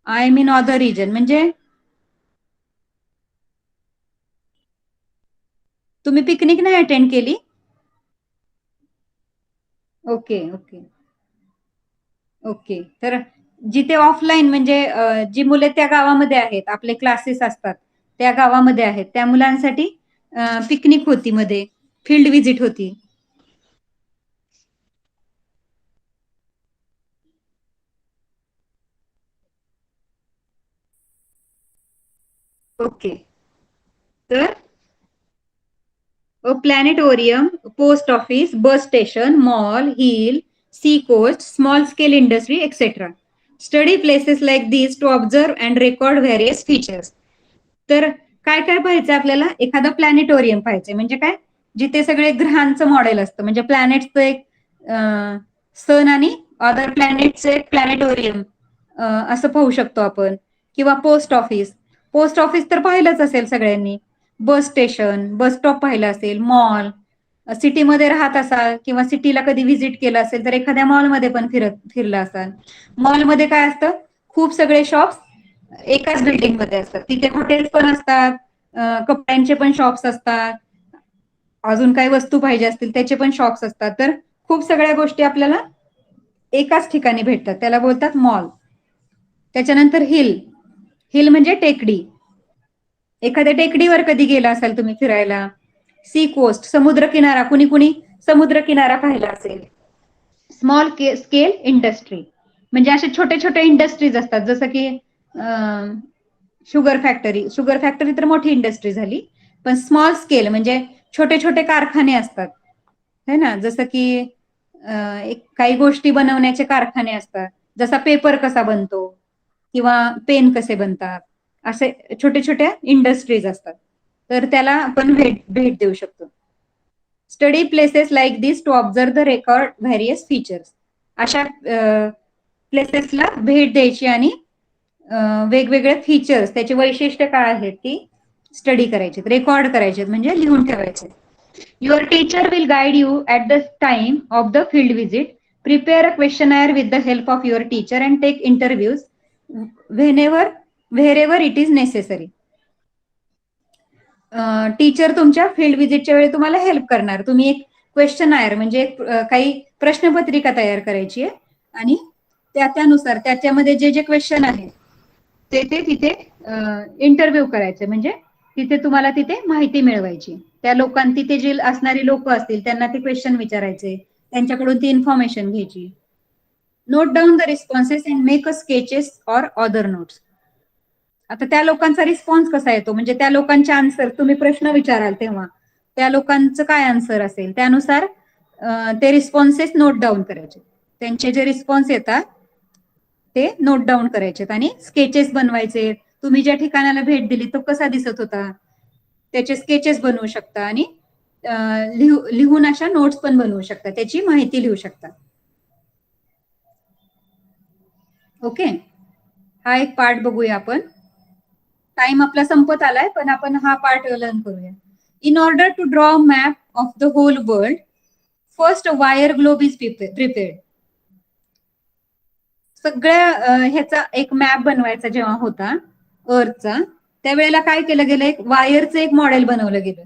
आय मीन अदर रिजन म्हणजे तुम्ही पिकनिक नाही अटेंड केली? Okay okay okay. तर जिथे ऑफलाईन म्हणजे जी मुले त्या गावामध्ये आहेत, आपले क्लासेस असतात त्या गावामध्ये आहेत, त्या मुलांसाठी पिकनिक होती, मध्ये फील्ड व्हिजिट होती. ओके. तर planetarium, post office, bus station, mall, hill, sea coast, small scale industry etcetera. Study places like these to observe and record various features. तर काय काय पाहायचं आपल्याला? एखादं प्लॅनेटोरियम पाहायचंय, म्हणजे काय? जिथे सगळे ग्रहांचं मॉडेल असतं, म्हणजे प्लॅनेटचं एक सन आणि अदर प्लॅनेटचं एक प्लॅनेटोरियम असं पाहू शकतो आपण. किंवा पोस्ट ऑफिस. पोस्ट ऑफिस तर पाहिलंच असेल सगळ्यांनी. बस स्टेशन, बस स्टॉप पाहिलं असेल, मॉल. सिटीमध्ये राहत असाल किंवा सिटीला कधी व्हिजिट केलं असेल तर एखाद्या मॉलमध्ये पण फिरला असाल. मॉलमध्ये काय असतं? खूप सगळे शॉप्स एकाच बिल्डिंग मध्ये असतात. तिथे हॉटेल्स पण असतात, कपड्यांचे पण शॉप्स असतात, अजून काही वस्तू पाहिजे असतील त्याचे पण शॉप्स असतात. तर खूप सगळ्या गोष्टी आपल्याला एकाच ठिकाणी भेटतात, त्याला बोलतात मॉल. त्याच्यानंतर हिल. हिल म्हणजे टेकडी. एखाद्या टेकडीवर कधी गेला असाल तुम्ही फिरायला. सी कोस्ट, समुद्र किनारा, कुणी कुणी समुद्र किनारा पाहिला असेल. स्मॉल स्केल इंडस्ट्री म्हणजे असे छोटे छोटे इंडस्ट्रीज असतात, जसं की शुगर फॅक्टरी तर मोठी इंडस्ट्री झाली, पण स्मॉल स्केल म्हणजे छोटे छोटे कारखाने असतात, है ना. जसं की काही गोष्टी बनवण्याचे कारखाने असतात, जसा पेपर कसा बनतो किंवा पेन कसे बनतात, असे छोटे छोट्या इंडस्ट्रीज असतात. तर त्याला आपण भेट देऊ शकतो. Study places like this to observe the record various features. अशा प्लेसेसला भेट द्यायची आणि वेगवेगळे फीचर्स, त्याचे वैशिष्ट्य काय आहेत ती स्टडी करायची, रेकॉर्ड करायचे, म्हणजे लिहून ठेवायचे. Your teacher will guide you at the time of the field visit. Prepare a questionnaire with the help of your teacher and take interviews wherever it is necessary. Teacher तुमच्या field व्हिजिटच्या वेळी तुम्हाला help करणार. तुम्ही एक questionnaire म्हणजे काही प्रश्नपत्रिका तयार करायची आहे आणि त्यानुसार त्याच्यामध्ये जे जे क्वेश्चन आहेत ते तिथे इंटरव्ह्यू करायचे, म्हणजे तिथे तुम्हाला तिथे माहिती मिळवायची. त्या तिथे जे असणारी लोक असतील त्यांना ते क्वेश्चन विचारायचे, त्यांच्याकडून ती इन्फॉर्मेशन घ्यायची. Note down the responses and make a sketches or other notes. आता त्या लोकांचा रिस्पॉन्स कसा येतो, म्हणजे त्या लोकांचे आन्सर, तुम्ही प्रश्न विचाराल तेव्हा त्या लोकांचं काय आन्सर असेल त्यानुसार ते रिस्पॉन्सेस नोट डाऊन करायचे. त्यांचे जे रिस्पॉन्स येतात ते नोट डाऊन करायचे आणि स्केचेस बनवायचे. तुम्ही ज्या ठिकाणाला भेट दिली तो कसा दिसत होता त्याचे स्केचेस बनवू शकता आणि लिहून अशा नोट्स पण बनवू शकता, त्याची माहिती लिहू शकता. ओके. हा एक पार्ट बघूया आपण. टाइम आपला संपत आलाय पण आपण हा पार्ट लर्न करूया. In order to draw map of the whole world, first wire globe is prepared. सगळ्या ह्याचा एक मॅप बनवायचा जेव्हा होता अर्थचा, त्यावेळेला काय केलं गेलं, एक वायरचं एक मॉडेल बनवलं गेलं.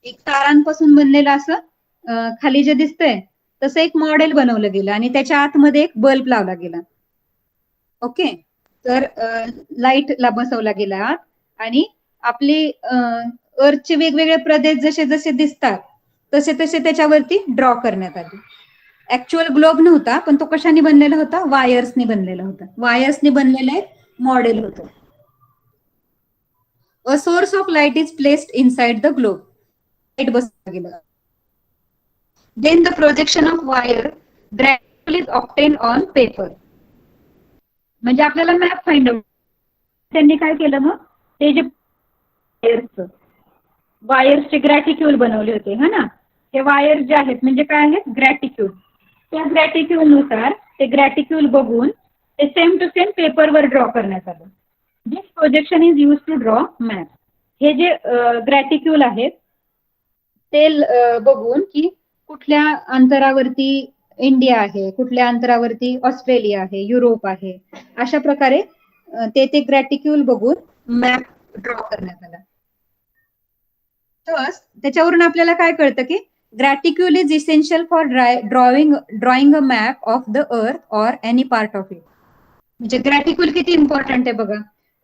एक तारांपासून बनलेलं असं खाली जे दिसतंय तसं एक मॉडेल बनवलं गेलं आणि त्याच्या आतमध्ये एक बल्ब लावला गेला. ओके, तर लाईटला बसवला गेला आत आणि आपली अर्थचे वेगवेगळे प्रदेश जसे जसे दिसतात तसे तसे त्याच्यावरती ड्रॉ करण्यात आले. ऍक्च्युअल ग्लोब नव्हता, पण तो कशाने बनलेला होता, वायर्सनी बनलेला होता. वायर्सनी बनलेलं एक मॉडेल होतं. A source of light is placed inside the globe. Light बसवला गेला. Then the projection of wire gradually is obtain on paper. म्हणजे आपल्याला मॅप फाइंड आउट. त्यांनी काय केलं मग, ते जे वायर्सचे ग्रॅटिक्यूल बनवले होते, हा ना. हे वायर जे आहेत म्हणजे काय आहेत, ग्रॅटिक्यूल. त्या ग्रॅटिक्यूल नुसार ते ग्रॅटिक्यूल बघून ते सेम टू सेम पेपरवर ड्रॉ करण्यात आलं. This projection is use to draw map. हे जे ग्रॅटिक्यूल आहेत ते बघून की कुठल्या अंतरावरती इंडिया आहे, कुठल्या अंतरावरती ऑस्ट्रेलिया आहे, युरोप आहे, अशा प्रकारे ते ग्रॅटिक्यूल बघून मॅप ड्रॉ करण्यात आला. तर त्याच्यावरून आपल्याला काय कळतं की graticule is essential for drawing a map of the earth or any part of it. म्हणजे ग्रॅटिक्यूल किती इम्पॉर्टंट आहे बघा.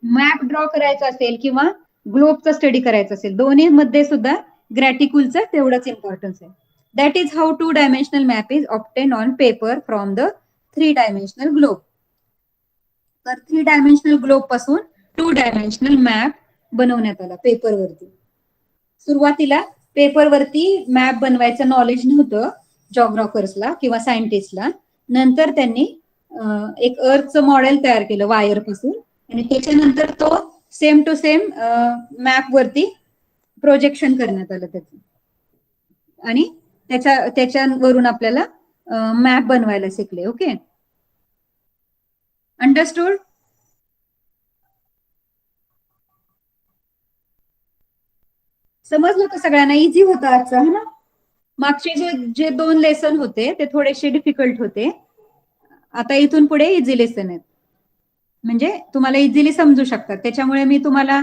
मॅप ड्रॉ करायचा असेल किंवा ग्लोबचा स्टडी करायचा असेल, दोन्ही मध्ये सुद्धा ग्रॅटिक्यूलचं तेवढंच इम्पॉर्टन्स आहे. That is how 2 dimensional map is obtain on paper from the 3 dimensional globe. तर 3 डायमेन्शनल ग्लोब पासून 2 डायमेन्शनल मॅप बनवण्यात आला पेपरवरती. सुरुवातीला पेपरवरती मॅप बनवायचं नॉलेज नव्हतं जॉग्राफर्सला किंवा सायंटिस्टला. नंतर त्यांनी एक अर्थचं मॉडेल तयार केलं वायर पासून आणि त्याच्यानंतर तो सेम टू सेम मॅप वरती प्रोजेक्शन करण्यात आलं त्याचं आणि त्याच्यावरून आपल्याला मॅप बनवायला शिकले. Okay, understood? समजलं का सगळ्यांना? इझी होता आजचा, है ना. मागचे जे 2 लेसन होते ते थोडेसे डिफिकल्ट होते. आता इथून पुढे इझी लेसन आहेत, म्हणजे तुम्हाला इझिली समजू शकतात. त्याच्यामुळे मी तुम्हाला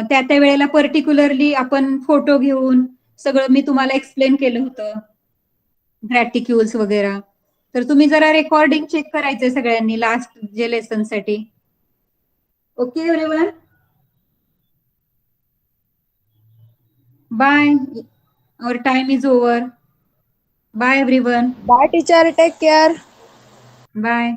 त्या वेळेला पर्टिक्युलरली आपण फोटो घेऊन सगळं मी तुम्हाला एक्सप्लेन केलं होतं, ग्रॅटिक्यूल्स वगैरे. तर तुम्ही जरा रेकॉर्डिंग चेक करायचंय सगळ्यांनी लास्ट जे लेसन साठी. Okay everyone, bye. Our time is over. Bye everyone. Bye, teacher. Take care. Bye.